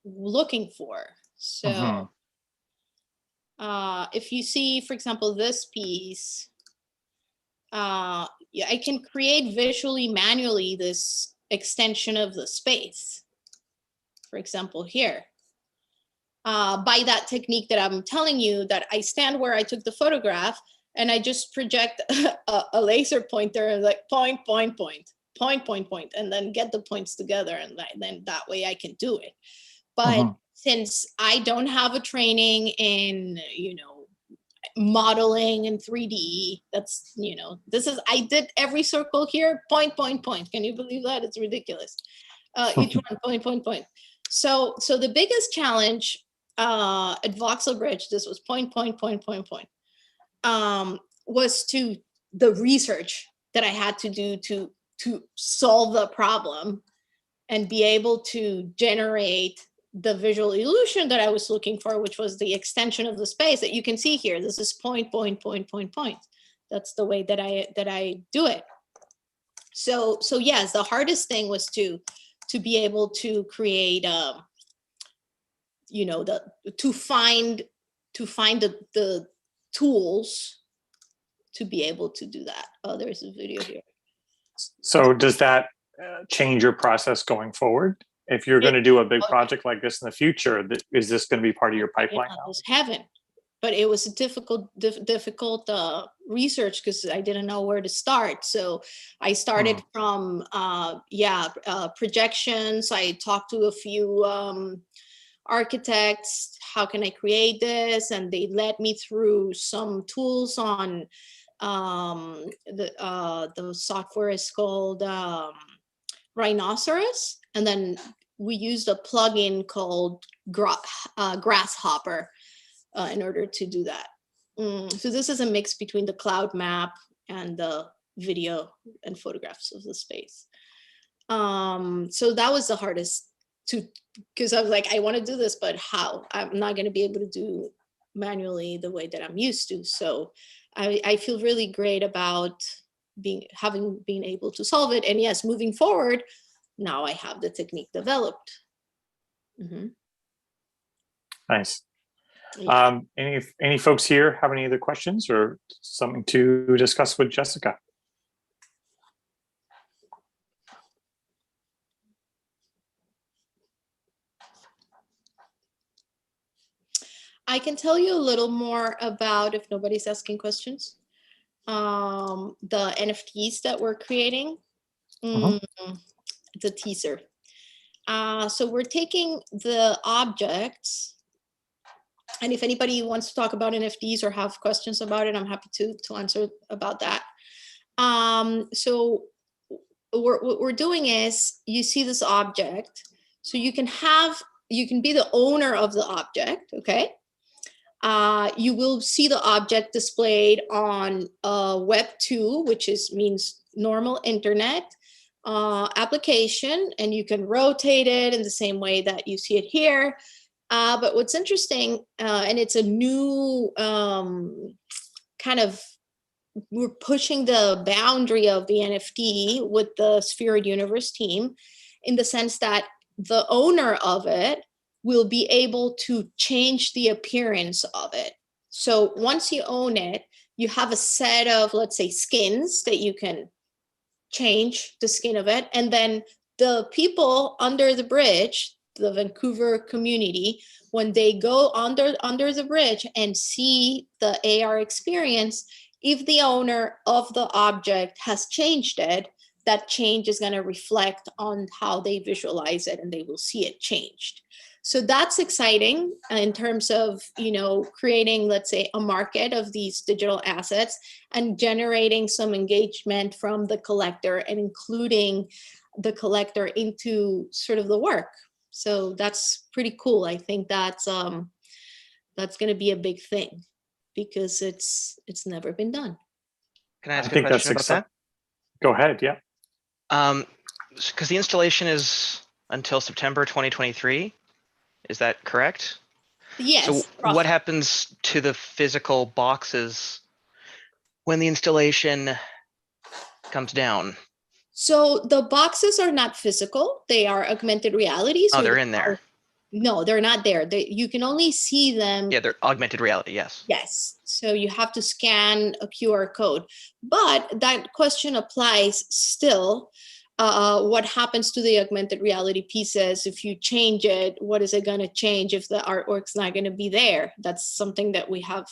looking for. So if you see, for example, this piece, yeah, I can create visually manually this extension of the space. For example, here, by that technique that I'm telling you, that I stand where I took the photograph and I just project a laser pointer and like point, point, point, point, point, point, and then get the points together, and then that way I can do it. But since I don't have a training in, you know, modeling in 3D, that's, you know, this is, I did every circle here, point, point, point. Can you believe that? It's ridiculous. Each one, point, point, point. So the biggest challenge at Voxel Bridge, this was point, point, point, point, point, was to the research that I had to do to solve the problem and be able to generate the visual illusion that I was looking for, which was the extension of the space that you can see here. This is point, point, point, point, point. That's the way that I do it. So yes, the hardest thing was to be able to create, you know, to find the tools to be able to do that. Oh, there's a video here. So does that change your process going forward? If you're going to do a big project like this in the future, is this going to be part of your pipeline? Yeah, it was heaven, but it was a difficult research because I didn't know where to start. So I started from projections. I talked to a few architects. How can I create this? And they led me through some tools on the software is called Rhinoceros, and then we used a plugin called Grasshopper in order to do that. So this is a mix between the cloud map and the video and photographs of the space. So that was the hardest because I was like, I want to do this, but how? I'm not going to be able to do manually the way that I'm used to. So I feel really great about having been able to solve it. And yes, moving forward, now I have the technique developed. Nice. Yeah. Any folks here have any other questions or something to discuss with Jessica? I can tell you a little more about, if nobody's asking questions, the NFTs that we're creating. It's a teaser. So we're taking the objects, and if anybody wants to talk about NFTs or have questions about it, I'm happy to answer about that. So what we're doing is, you see this object, so you can be the owner of the object, okay? You will see the object displayed on Web 2, which means normal internet application, and you can rotate it in the same way that you see it here. But what's interesting, and it's a new kind of, we're pushing the boundary of the NFT with the Spheroid Universe team, in the sense that the owner of it will be able to change the appearance of it. So once you own it, you have a set of, let's say, skins that you can change the skin of it. And then the people under the bridge, the Vancouver community, when they go under the bridge and see the AR experience, if the owner of the object has changed it, that change is going to reflect on how they visualize it, and they will see it changed. So that's exciting in terms of, you know, creating, let's say, a market of these digital assets and generating some engagement from the collector and including the collector into sort of the work. So that's pretty cool. I think that's going to be a big thing, because it's never been done. Can I ask a question about that? Go ahead. Yeah. Because the installation is until September 2023. Is that correct? Yes. So what happens to the physical boxes when the installation comes down? So the boxes are not physical. They are augmented reality. So they're in there. No, they're not there. You can only see them. Yeah, they're augmented reality, yes. Yes. So you have to scan a QR code. But that question applies still. What happens to the augmented reality pieces if you change it? What is it going to change if the artwork's not going to be there? That's something that we have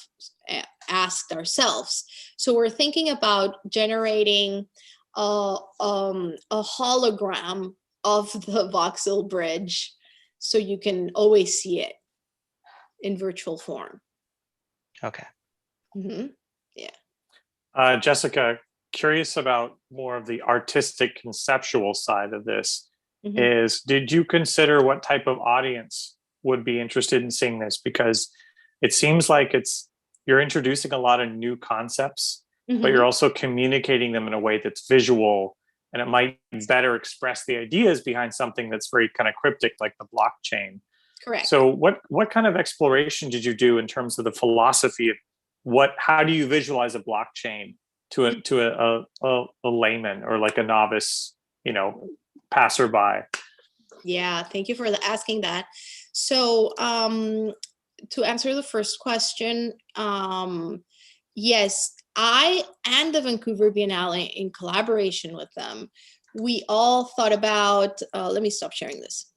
asked ourselves. So we're thinking about generating a hologram of the Voxel bridge, so you can always see it in virtual form. Okay. Mm-hmm. Yeah. Jessica, curious about more of the artistic conceptual side of this. Mm-hmm. Did you consider what type of audience would be interested in seeing this? Because it seems like you're introducing a lot of new concepts, Mm-hmm. but you're also communicating them in a way that's visual, and it might better express the ideas behind something that's very kind of cryptic, like the blockchain. Correct. So what kind of exploration did you do in terms of the philosophy of how do you visualize a blockchain to a layman or like a novice, passerby? Yeah, thank you for asking that. So to answer the first question, yes, I and the Vancouver Biennale, in collaboration with them, we all thought about, let me stop sharing this.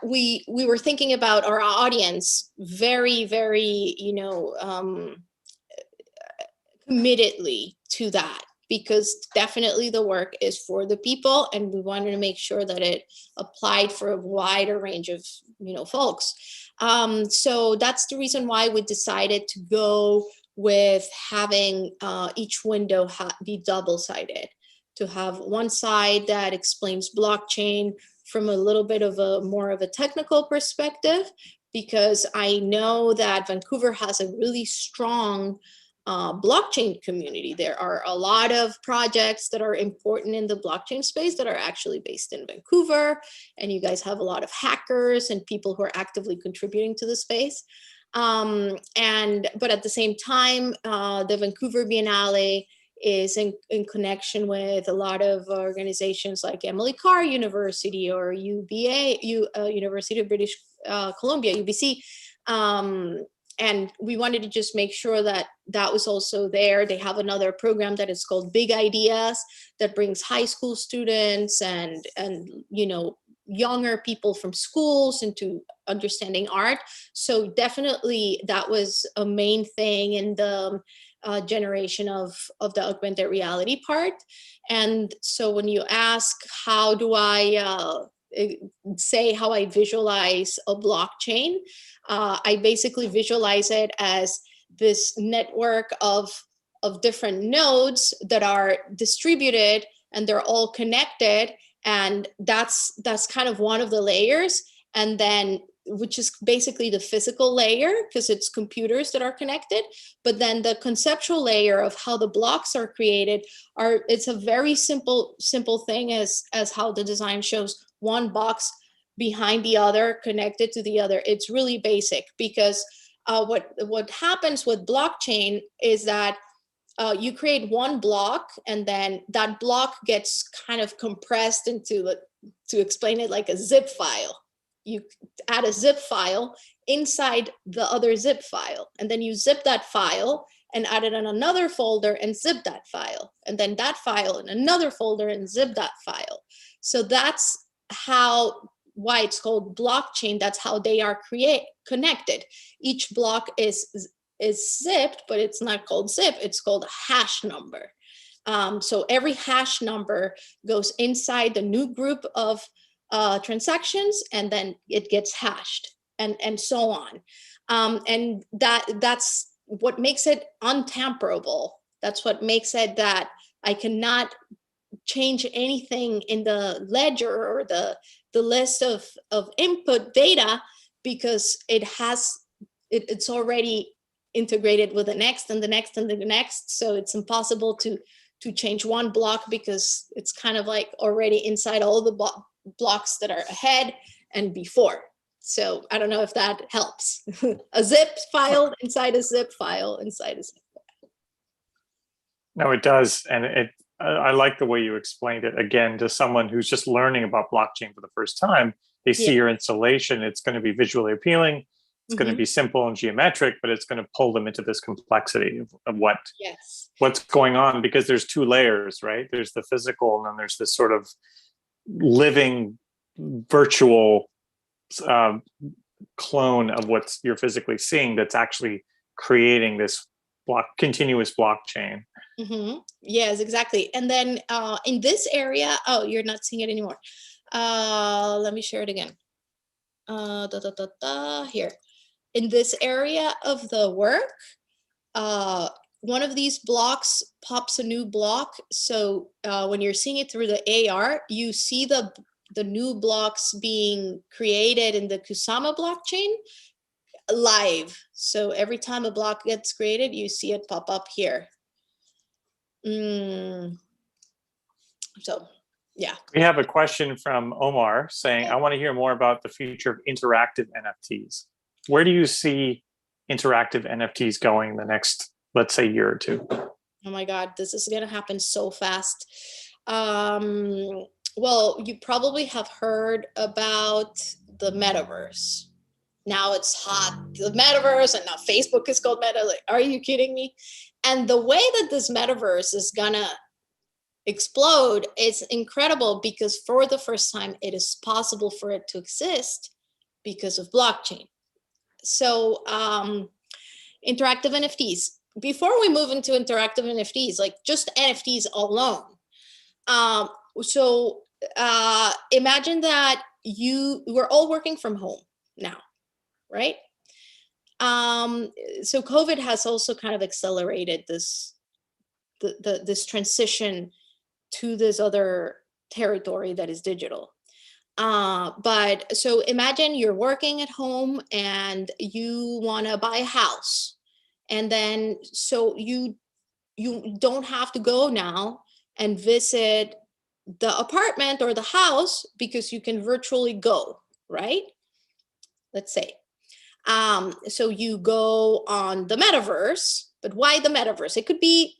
We were thinking about our audience very, very, committedly to that, because definitely the work is for the people, and we wanted to make sure that it applied for a wider range of, folks. So that's the reason why we decided to go with having each window be double-sided, to have one side that explains blockchain from a little bit of more of a technical perspective, because I know that Vancouver has a really strong blockchain community. There are a lot of projects that are important in the blockchain space that are actually based in Vancouver, and you guys have a lot of hackers and people who are actively contributing to the space. But at the same time, the Vancouver Biennale is in connection with a lot of organizations like Emily Carr University or UBA, University of British Columbia, UBC. And we wanted to just make sure that that was also there. They have another program that is called Big Ideas that brings high school students and younger people from schools into understanding art. So definitely that was a main thing in the generation of the augmented reality part. And so when you ask, how do I say how I visualize a blockchain, I basically visualize it as this network of different nodes that are distributed, and they're all connected, and that's kind of one of the layers, and then which is basically the physical layer, because it's computers that are connected. But then the conceptual layer of how the blocks are created it's a very simple thing, as how the design shows, one box behind the other, connected to the other. It's really basic, because what happens with blockchain is that you create one block, and then that block gets kind of compressed into, to explain it, like a zip file. You add a zip file inside the other zip file, and then you zip that file and add it in another folder and zip that file, and then that file in another folder and zip that file. So that's why it's called blockchain. That's how they are connected. Each block is zipped, but it's not called zip, it's called a hash number. So every hash number goes inside the new group of transactions, and then it gets hashed, and so on. And that's what makes it untamperable. That's what makes it that I cannot change anything in the ledger or the list of input data, because it's already integrated with the next and the next and the next. So it's impossible to to change one block because it's kind of like already inside all the blocks that are ahead and before. So I don't know if that helps. A zip file inside a zip file inside a zip file. No, it does. And I like the way you explained it. Again, to someone who's just learning about blockchain for the first time, they see your installation, it's going to be visually appealing. It's going to be simple and geometric, but it's going to pull them into this complexity of what's going on, because there's two layers, right? There's the physical, and then there's this sort of living virtual clone of what you're physically seeing that's actually creating this continuous blockchain. Yes, exactly. And then in this area, oh, you're not seeing it anymore. Let me share it again. Here. In this area of the work, one of these blocks pops a new block. So when you're seeing it through the AR, you see the new blocks being created in the Kusama blockchain live. So every time a block gets created, you see it pop up here. So, yeah. We have a question from Omar saying, I want to hear more about the future of interactive NFTs. Where do you see interactive NFTs going the next, let's say, year or two? Oh my God, this is going to happen so fast. Well, you probably have heard about the metaverse. Now it's hot, the metaverse, and now Facebook is called Meta. Like, are you kidding me? And the way that this metaverse is gonna explode is incredible, because for the first time, it is possible for it to exist because of blockchain. So interactive NFTs. Before we move into interactive NFTs, like just NFTs alone. So imagine that we're all working from home now, right? So COVID has also kind of accelerated this transition to this other territory that is digital. But so imagine you're working at home and you want to buy a house, and then so you don't have to go now and visit the apartment or the house, because you can virtually go, right? Let's say. So you go on the metaverse, but why the metaverse? It could be,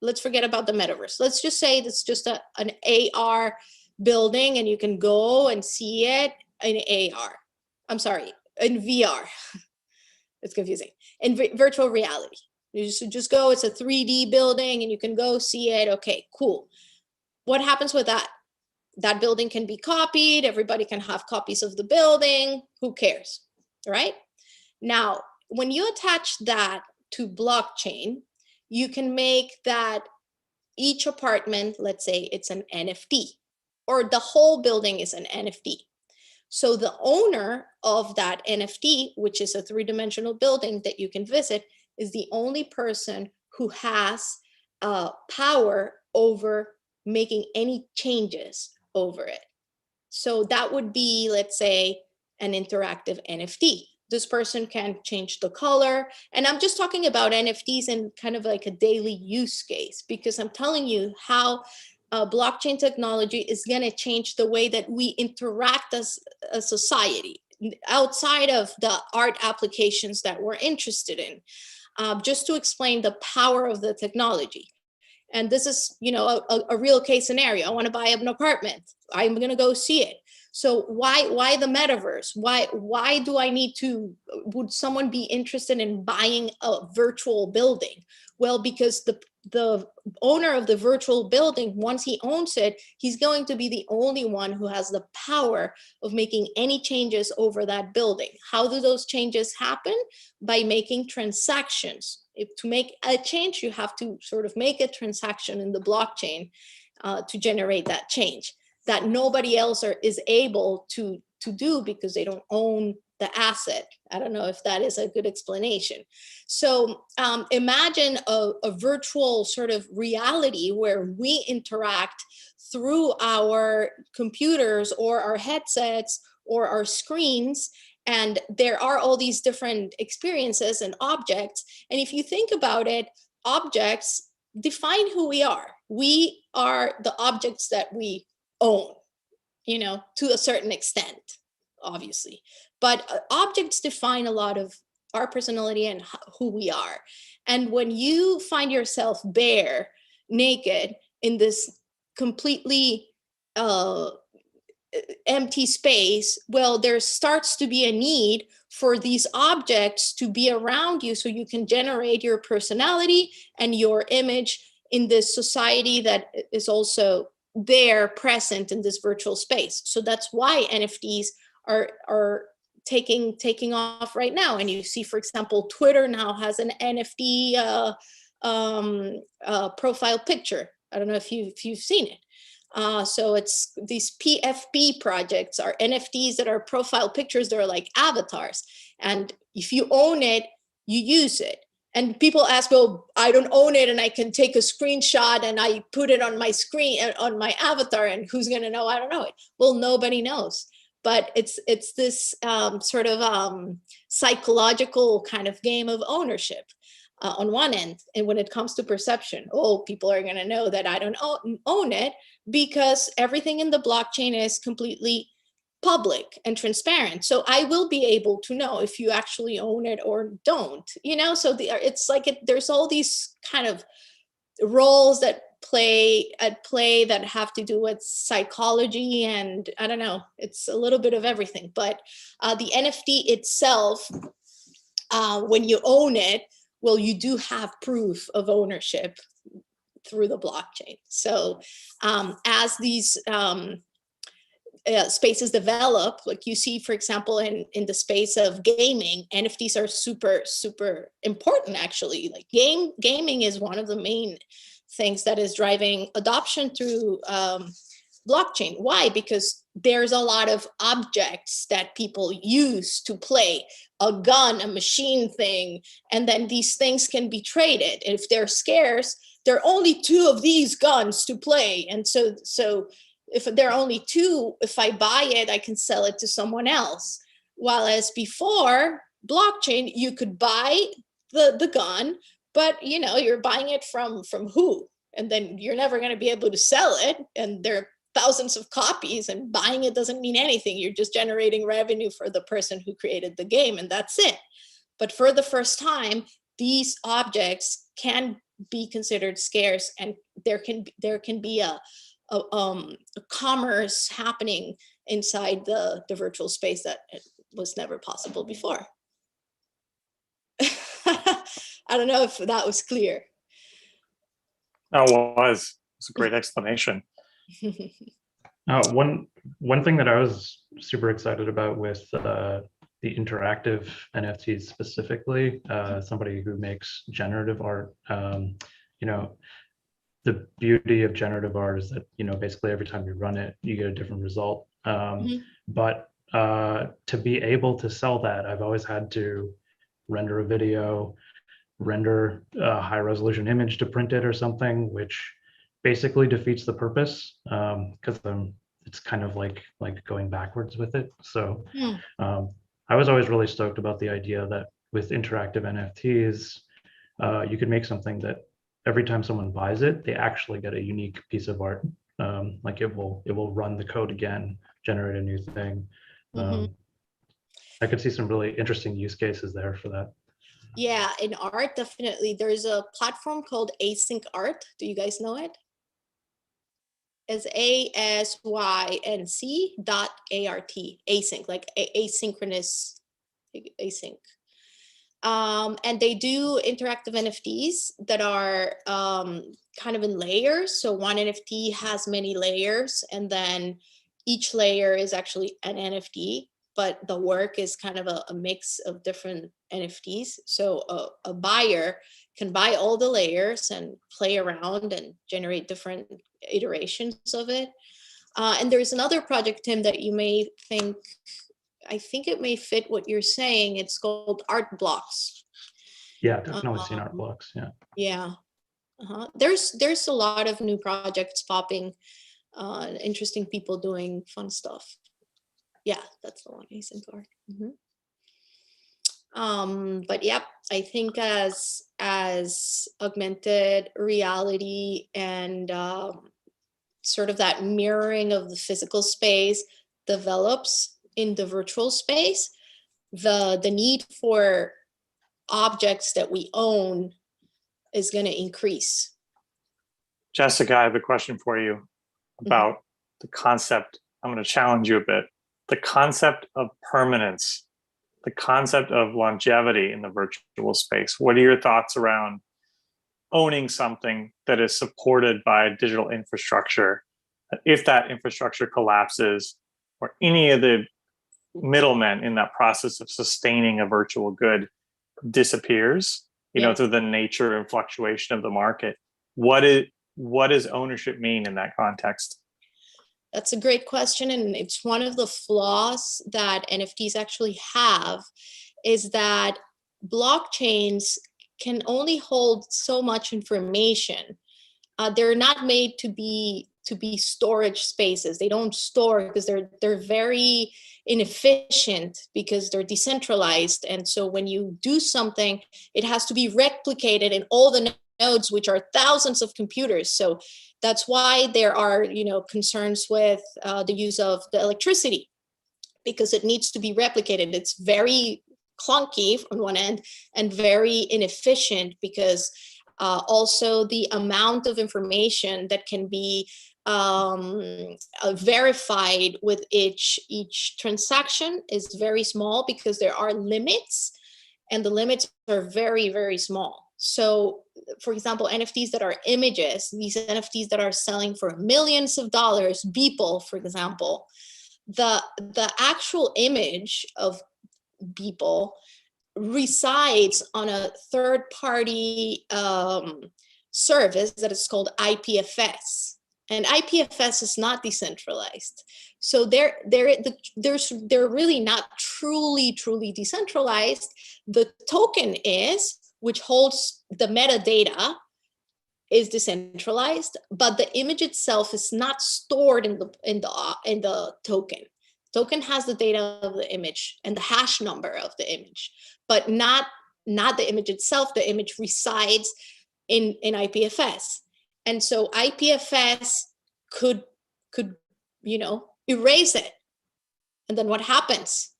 let's forget about the metaverse. Let's just say it's just an AR building and you can go and see it in AR. I'm sorry, in VR. It's confusing. In virtual reality. You just go, it's a 3D building and you can go see it. Okay, cool. What happens with that? That building can be copied. Everybody can have copies of the building. Who cares? Right? Now, when you attach that to blockchain, you can make that each apartment, let's say it's an NFT, or the whole building is an NFT. So the owner of that NFT, which is a three-dimensional building that you can visit, is the only person who has power over making any changes over it. So that would be, let's say, an interactive NFT. This person can change the color. And I'm just talking about NFTs in kind of like a daily use case, because I'm telling you how blockchain technology is going to change the way that we interact as a society outside of the art applications that we're interested in, just to explain the power of the technology. And this is, a real case scenario. I want to buy an apartment. I'm going to go see it. So why the metaverse? Why do I need to, would someone be interested in buying a virtual building? Well, because the owner of the virtual building, once he owns it, he's going to be the only one who has the power of making any changes over that building. How do those changes happen? By making transactions. To make a change, you have to sort of make a transaction in the blockchain to generate that change that nobody else is able to do, because they don't own the asset. I don't know if that is a good explanation. So imagine a virtual sort of reality where we interact through our computers or our headsets or our screens, and there are all these different experiences and objects. And if you think about it, objects define who we are. We are the objects that we own, you know, to a certain extent, obviously. But objects define a lot of our personality and who we are. And when you find yourself bare, naked, in this completely empty space, well, there starts to be a need for these objects to be around you so you can generate your personality and your image in this society that is also there, present in this virtual space. So that's why NFTs are taking off right now. And you see, for example, Twitter now has an NFT profile picture. I don't know if you've seen it. So it's these PFP projects are NFTs that are profile pictures that are like avatars. And if you own it, you use it. And people ask, well, I don't own it and I can take a screenshot and I put it on my screen, on my avatar, and who's going to know I don't know it? Well, nobody knows. But it's this sort of psychological kind of game of ownership. On one end, and when it comes to perception, oh, people are going to know that I don't own it because everything in the blockchain is completely public and transparent. So I will be able to know if you actually own it or don't, you know. So it's like there's all these kind of roles that play that have to do with psychology, and I don't know, it's a little bit of everything. But the NFT itself, when you own it, well, you do have proof of ownership through the blockchain. So as these spaces develop, like you see, for example, in the space of gaming, NFTs are super, super important, actually. Like gaming is one of the main things that is driving adoption through blockchain. Why? Because there's a lot of objects that people use to play, a gun, a machine thing, and then these things can be traded. And if they're scarce, there are only 2 of these guns to play. And so if there are only 2, if I buy it, I can sell it to someone else. While as before blockchain, you could buy the gun, but you know, you're buying it from who? And then you're never going to be able to sell it. And there are thousands of copies, and buying it doesn't mean anything. You're just generating revenue for the person who created the game, and that's it. But for the first time, these objects can be considered scarce, and there can be a commerce happening inside the virtual space that was never possible before. I don't know if that was clear. Oh, it was. It's a great explanation. One thing that I was super excited about with the interactive NFTs specifically, somebody who makes generative art, you know, the beauty of generative art is that, you know, basically every time you run it, you get a different result. But to be able to sell that, I've always had to render a video, render a high resolution image to print it or something, which basically defeats the purpose, because it's kind of like going backwards with it. So I was always really stoked about the idea that with interactive NFTs, you could make something that every time someone buys it, they actually get a unique piece of art. Like it will run the code again, generate a new thing. I could see some really interesting use cases there for that. Yeah, in art, definitely. There's a platform called Async Art. Do you guys know it? It's ASYNC.ART, async, like asynchronous, async. And they do interactive NFTs that are kind of in layers. So one NFT has many layers, and then each layer is actually an NFT, but the work is kind of a mix of different NFTs. So a buyer can buy all the layers and play around and generate different iterations of it. And there's another project, Tim, that you may think, I think it may fit what you're saying. It's called Art Blocks. Yeah, definitely seen Art Blocks. Yeah. Yeah. There's a lot of new projects popping, interesting people doing fun stuff. Yeah, that's the one. Async Art. But yep, I think as augmented reality and sort of that mirroring of the physical space develops in the virtual space, the need for objects that we own is going to increase. Jessica, I have a question for you about the concept. I'm going to challenge you a bit. The concept of permanence, the concept of longevity in the virtual space. What are your thoughts around owning something that is supported by digital infrastructure? If that infrastructure collapses, or any of the middlemen in that process of sustaining a virtual good disappears, through the nature and fluctuation of the market, what does ownership mean in that context? That's a great question. And it's one of the flaws that NFTs actually have, is that blockchains can only hold so much information. They're not made to be storage spaces. They don't store because they're very inefficient because they're decentralized. And so when you do something, it has to be replicated in all the nodes, which are thousands of computers. So that's why there are, concerns with the use of the electricity, because it needs to be replicated. It's very clunky on one end and very inefficient, because also the amount of information that can be verified with each transaction is very small, because there are limits, and the limits are very, very small. So, for example, NFTs that are images, these NFTs that are selling for millions of dollars, Beeple, for example, the actual image of Beeple resides on a third-party service that is called IPFS. And IPFS is not decentralized. So they're really not truly decentralized. The token is, which holds the metadata, is decentralized, but the image itself is not stored in the token. Token has the data of the image and the hash number of the image, but not the image itself. The image resides in IPFS. And so IPFS could erase it. And then what happens?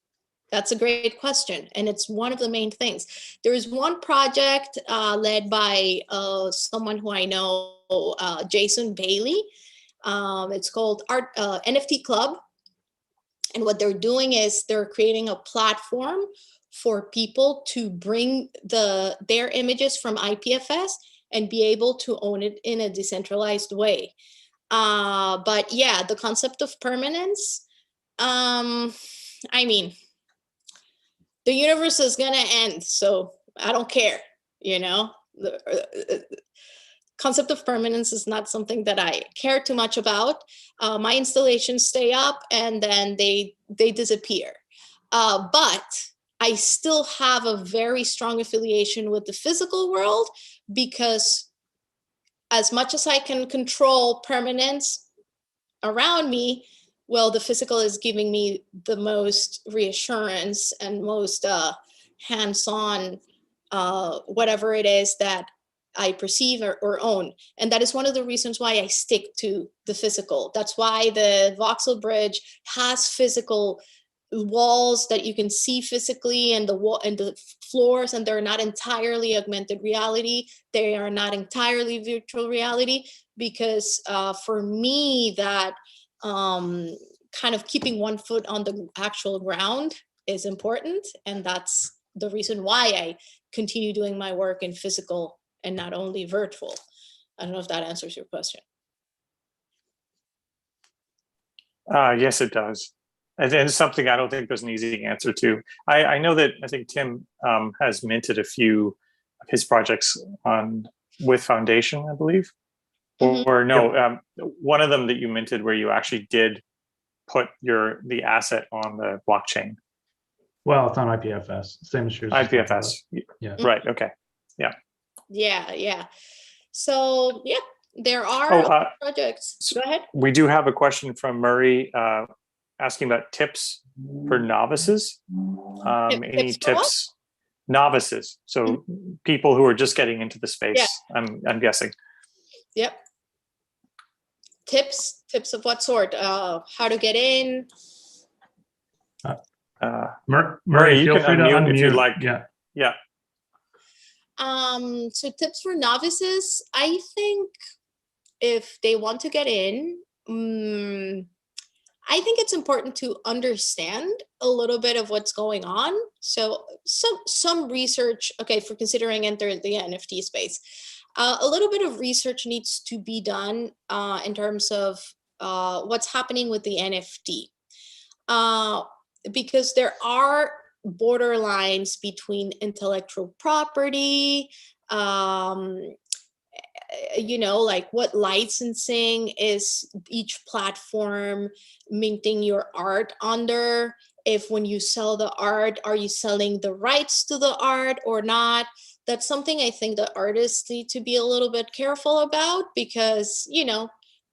That's a great question. And it's one of the main things. There is one project led by someone who I know, Jason Bailey. It's called NFT Club. And what they're doing is they're creating a platform for people to bring their images from IPFS and be able to own it in a decentralized way. But yeah, the concept of permanence, the universe is gonna end, so I don't care, The concept of permanence is not something that I care too much about. My installations stay up and then they disappear. But I still have a very strong affiliation with the physical world, because as much as I can control permanence around me, well, the physical is giving me the most reassurance and most hands-on, whatever it is that I perceive or own. And that is one of the reasons why I stick to the physical. That's why the Voxel bridge has physical walls that you can see physically, and the floors, and they're not entirely augmented reality. They are not entirely virtual reality, because for me, that kind of keeping one foot on the actual ground is important. And that's the reason why I continue doing my work in physical and not only virtual. I don't know if that answers your question. Yes, it does. And it's something I don't think there's an easy answer to. I know that I think Tim has minted a few of his projects with Foundation, I believe. Mm-hmm. Or no, one of them that you minted where you actually did put the asset on the blockchain. Well, it's on IPFS, same as yours. IPFS. Yeah. Right. Okay. Yeah. Yeah. So yeah, there are projects. Go ahead. We do have a question from Murray asking about tips for novices. Any tips? novices, so people who are just getting into the space. I'm guessing. Yep. Tips of what sort? How to get in? Murray, you feel can free to unmute if you'd unmute. like. Yeah. So tips for novices. I think if they want to get in, I think it's important to understand a little bit of what's going on. So some research, okay, for considering enter the NFT space, a little bit of research needs to be done in terms of what's happening with the NFT. Because there are borderlines between intellectual property, like what licensing is each platform minting your art under. If when you sell the art, are you selling the rights to the art or not? That's something I think the artists need to be a little bit careful about, because,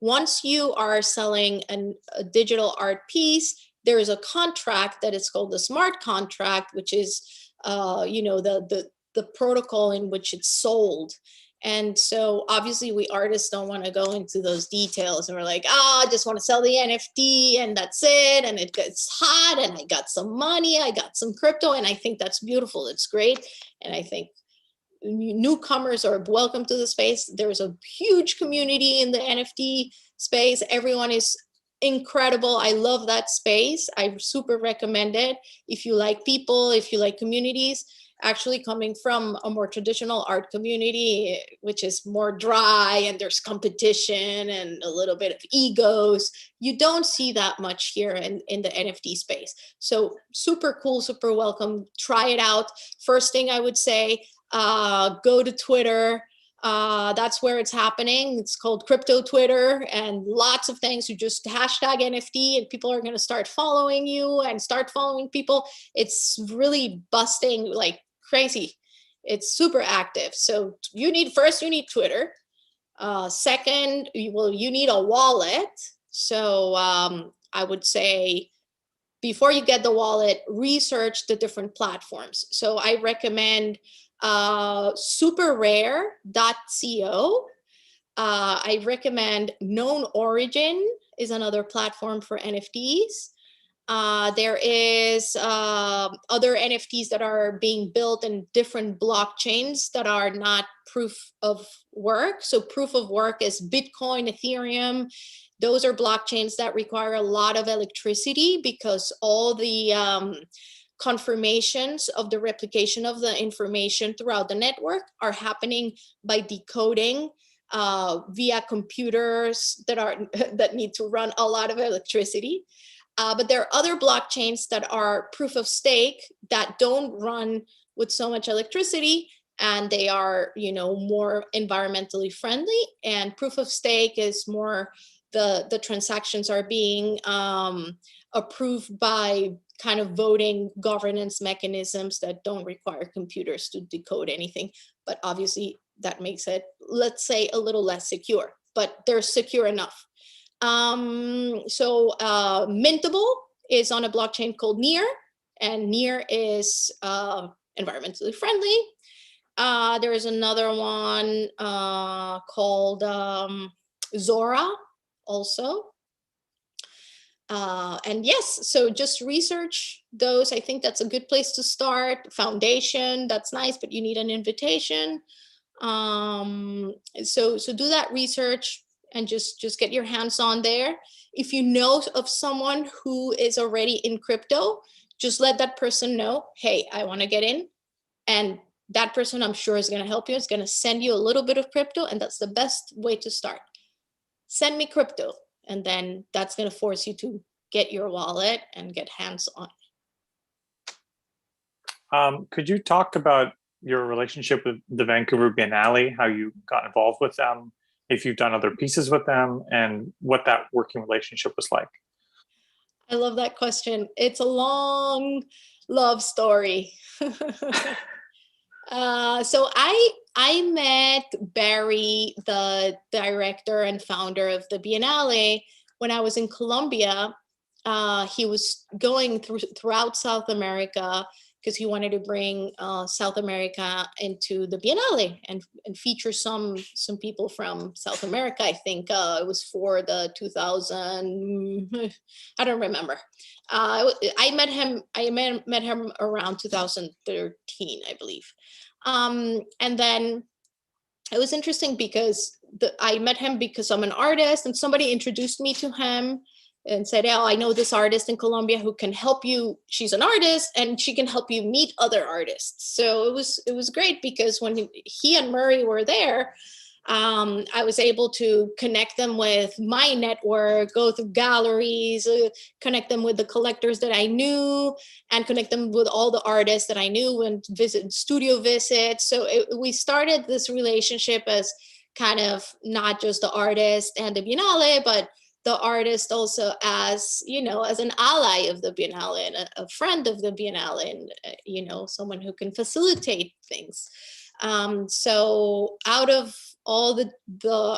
once you are selling a digital art piece, there is a contract that is called the smart contract, which is, the protocol in which it's sold. And so obviously we artists don't want to go into those details, and we're like, I just want to sell the NFT and that's it. And it gets hot and I got some money, I got some crypto. And I think that's beautiful. It's great. And I think newcomers are welcome to the space. There's a huge community in the NFT space. Everyone is incredible. I love that space. I super recommend it. If you like people, if you like communities, actually coming from a more traditional art community, which is more dry and there's competition and a little bit of egos, you don't see that much here in the NFT space. So super cool, super welcome. Try it out. First thing I would say, go to Twitter. That's where it's happening. It's called Crypto Twitter, and lots of things. You just hashtag NFT and people are going to start following you and start following people. It's really busting like crazy. It's super active. So you need Twitter. Second, you need a wallet. So I would say before you get the wallet, research the different platforms. So I recommend superrare.co. I recommend Known Origin is another platform for NFTs. There is other NFTs that are being built in different blockchains that are not proof of work. So proof of work is Bitcoin, Ethereum. Those are blockchains that require a lot of electricity, because all the confirmations of the replication of the information throughout the network are happening by decoding via computers that need to run a lot of electricity. But there are other blockchains that are proof of stake that don't run with so much electricity, and they are, more environmentally friendly. And proof of stake is more the transactions are being approved by kind of voting governance mechanisms that don't require computers to decode anything. But obviously that makes it, let's say, a little less secure, but they're secure enough. Mintable is on a blockchain called Near, and Near is environmentally friendly. There is another one called Zora also. And yes, so just research those. I think that's a good place to start. Foundation, that's nice, but you need an invitation. So do that research and just get your hands on there. If you know of someone who is already in crypto, just let that person know, hey, I want to get in. And that person, I'm sure, is going to help you. It's going to send you a little bit of crypto, and that's the best way to start. Send me crypto, and then that's going to force you to get your wallet and get hands on. Could you talk about your relationship with the Vancouver Biennale, how you got involved with them, if you've done other pieces with them, and what that working relationship was like? I love that question. It's a long love story. So I met Barry, the director and founder of the Biennale, when I was in Colombia. He was going throughout South America, because he wanted to bring South America into the Biennale and feature some people from South America. I think it was for the 2000, I don't remember. I met him around 2013, I believe. And then it was interesting because I met him because I'm an artist, and somebody introduced me to him and said, oh, I know this artist in Colombia who can help you. She's an artist and she can help you meet other artists. So it was great because when he and Murray were there, I was able to connect them with my network, go through galleries, connect them with the collectors that I knew, and connect them with all the artists that I knew and visit studio visits. So we started this relationship as kind of not just the artist and the Biennale, but the artist also as, as an ally of the Biennale and a friend of the Biennale and, someone who can facilitate things. So out of all the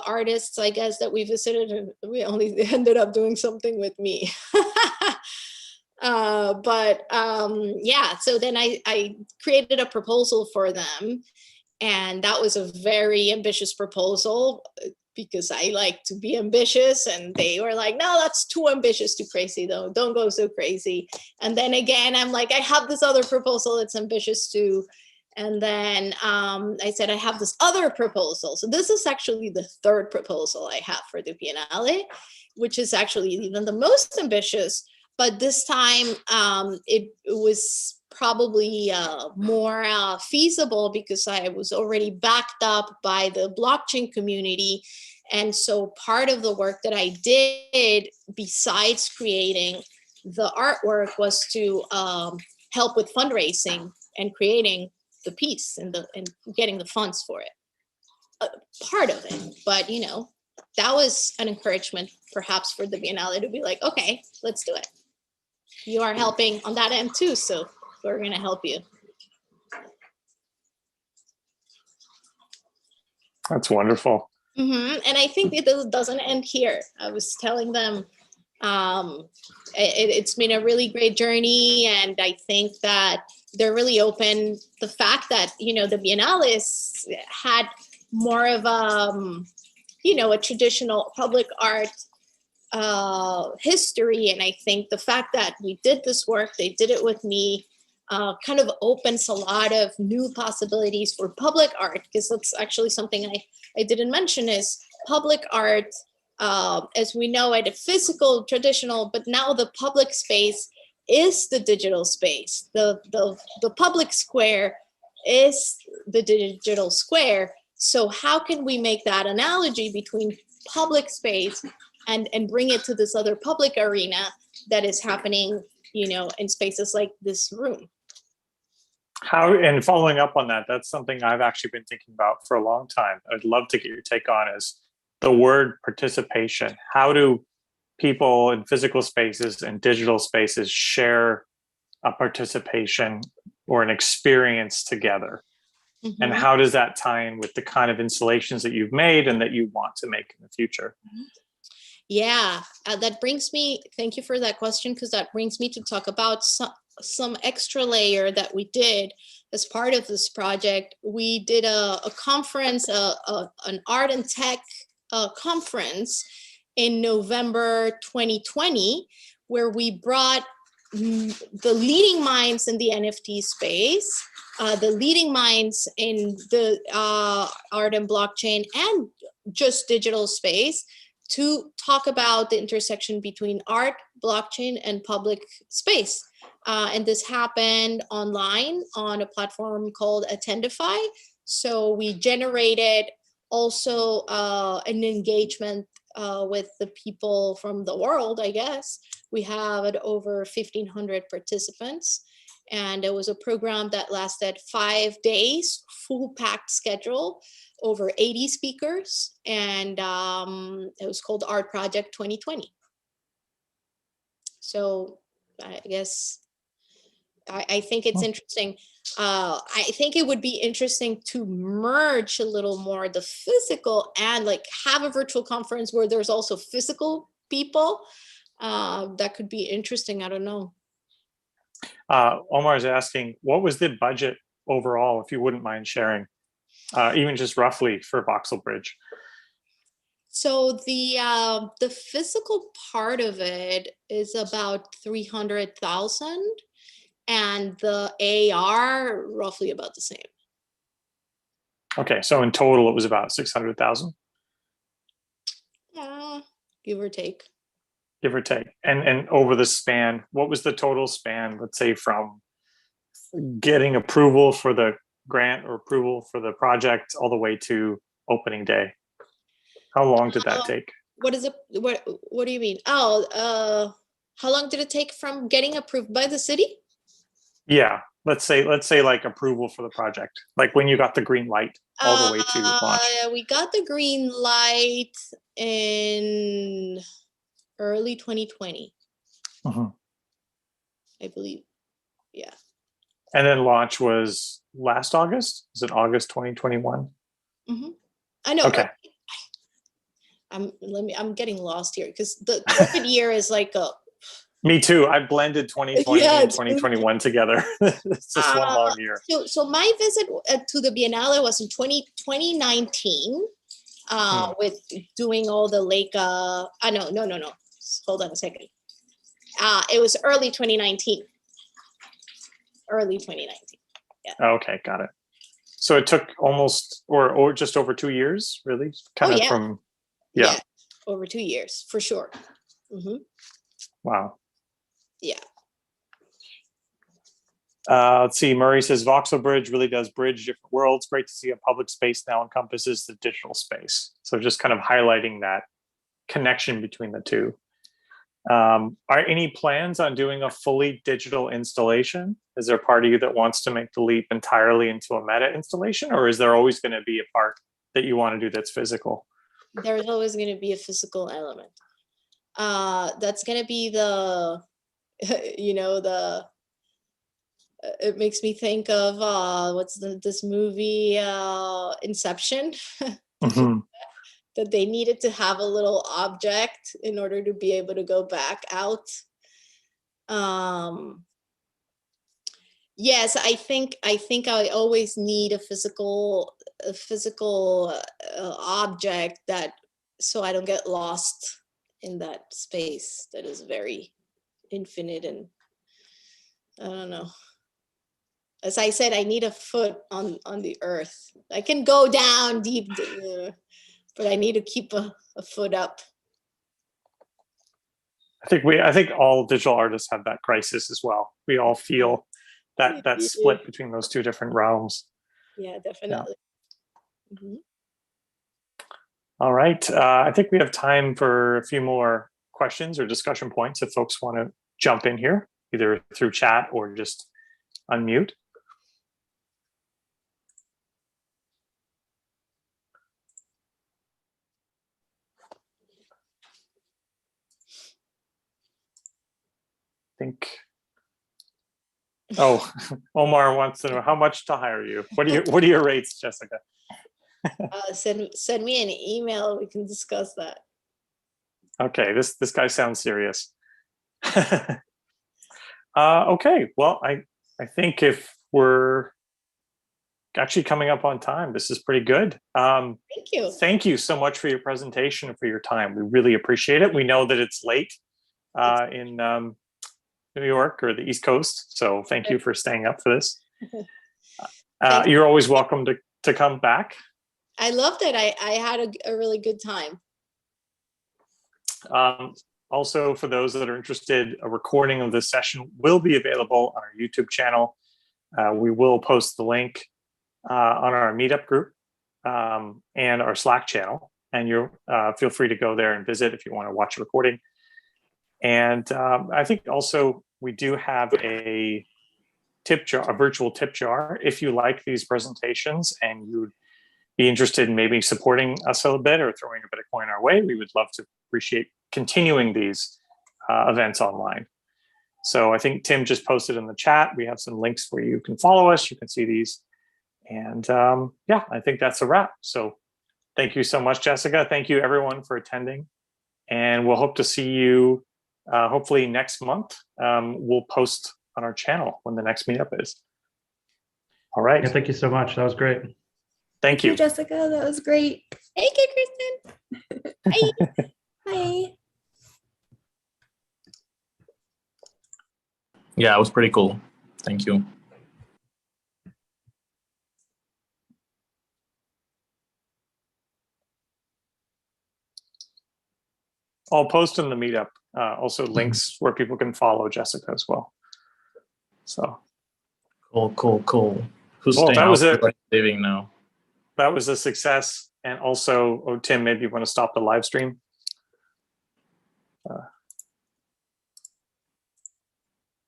artists, I guess, that we visited, we only ended up doing something with me. Yeah, so then I created a proposal for them. And that was a very ambitious proposal because I like to be ambitious, and they were like, no, that's too ambitious, too crazy though. Don't go so crazy. And then again, I'm like, I have this other proposal that's ambitious too. And then I said, I have this other proposal. So this is actually the third proposal I have for the Biennale, which is actually even the most ambitious. But this time it was probably more feasible because I was already backed up by the blockchain community. And so part of the work that I did, besides creating the artwork, was to help with fundraising and creating the piece and getting the funds for it. Part of it, but that was an encouragement perhaps for the Biennale to be like, okay, let's do it. You are helping on that end too, so we're going to help you. That's wonderful. Mm-hmm. And I think it doesn't end here. I was telling them it's been a really great journey, and I think that they're really open. The fact that, the Biennale had more of a traditional public art history, and I think the fact that we did this work, they did it with me, kind of opens a lot of new possibilities for public art, because that's actually something I didn't mention is public art, as we know it, a physical, traditional, but now the public space is the digital space. The public square is the digital square. So how can we make that analogy between public space and bring it to this other public arena that is happening, in spaces like this room? And following up on that, that's something I've actually been thinking about for a long time. I'd love to get your take on is the word participation. How do people in physical spaces and digital spaces share a participation or an experience together? Mm-hmm. And how does that tie in with the kind of installations that you've made and that you want to make in the future? Yeah, that brings me, thank you for that question, because that brings me to talk about some extra layer that we did as part of this project. We did a conference, an art and tech conference in November 2020, where we brought the leading minds in the NFT space, the leading minds in the art and blockchain and just digital space, to talk about the intersection between art, blockchain, and public space. And this happened online on a platform called Attendify. So we generated also an engagement with the people from the world, I guess. We had over 1,500 participants. And it was a program that lasted 5 days, full packed schedule, over 80 speakers. And it was called Art Project 2020. So I guess I think it's interesting. I think it would be interesting to merge a little more the physical and like have a virtual conference where there's also physical people. That could be interesting. I don't know. Omar's asking, what was the budget overall, if you wouldn't mind sharing, even just roughly for Voxel Bridge? So the physical part of it is about 300,000, and the AR roughly about the same. Okay, so in total, it was about 600,000, Give or take. give or take. And over the span, what was the total span, let's say, from getting approval for the grant or approval for the project all the way to opening day? How long did that take? What is it? What do you mean? Oh, how long did it take from getting approved by the city? Yeah, let's say like approval for the project, like when you got the green light all the way to launch. We got the green light in early 2020, Mhm. I believe. Yeah. And then launch was last August? Is it August 2021? I know. Okay. I'm getting lost here because the COVID year is like a. Me too. I blended 2020 Yeah, and 2021 together. It's just one long year. So my visit to the Biennale was in 2019 with doing all the lake. No. Hold on a second. It was early 2019. Early 2019. Yeah. Okay, got it. So it took almost or just over 2 years, really? Kind of yeah. from, Yeah, over 2 years for sure. Wow. Yeah. Let's see. Murray says Voxel Bridge really does bridge different worlds. Great to see a public space now encompasses the digital space. So just kind of highlighting that connection between the two. Are any plans on doing a fully digital installation? Is there a part of you that wants to make the leap entirely into a meta installation, or is there always going to be a part that you want to do that's physical? There's always going to be a physical element. That's going to be the, it makes me think of what's this movie Inception. That they needed to have a little object in order to be able to go back out. Yes, I think I always need a physical object, that so I don't get lost in that space that is very infinite, and I don't know. As I said, I need a foot on the earth. I can go down deep, but I need to keep a foot up. I think all digital artists have that crisis as well. We all feel that split between those two different realms. Yeah, definitely. Yeah. All right. I think we have time for a few more questions or discussion points if folks want to jump in here, either through chat or just unmute. Oh, Omar wants to know how much to hire you. What are your rates, Jessica? Send me an email. We can discuss that. Okay, this guy sounds serious. Okay, well, I think if we're actually coming up on time, this is pretty good. Thank you. Thank you so much for your presentation and for your time. We really appreciate it. We know that it's late in New York or the East Coast, so thank you for staying up for this. You're always welcome to come back. I loved it. I had a really good time. Also, for those that are interested, a recording of this session will be available on our YouTube channel. We will post the link on our meetup group and our Slack channel, and you'll feel free to go there and visit if you want to watch a recording. And I think also we do have a tip jar, a virtual tip jar. If you like these presentations and you'd be interested in maybe supporting us a little bit or throwing a bit of coin our way, we would love to appreciate continuing these events online. So I think Tim just posted in the chat. We have some links where you can follow us. You can see these. And yeah, I think that's a wrap. So thank you so much, Jessica. Thank you everyone for attending. And we'll hope to see you hopefully next month. We'll post our channel when the next meetup is. All right. Yeah, thank you so much. That was great. Thank you. Jessica. That was great. Thank you, Kristen. Bye. Bye. Yeah, it was pretty cool. Thank you. I'll post in the meetup also links where people can follow Jessica as well. So Cool. Who's Well, staying that out? was it. Everybody's leaving now. that was a success. And also, oh, Tim, maybe you want to stop the live stream?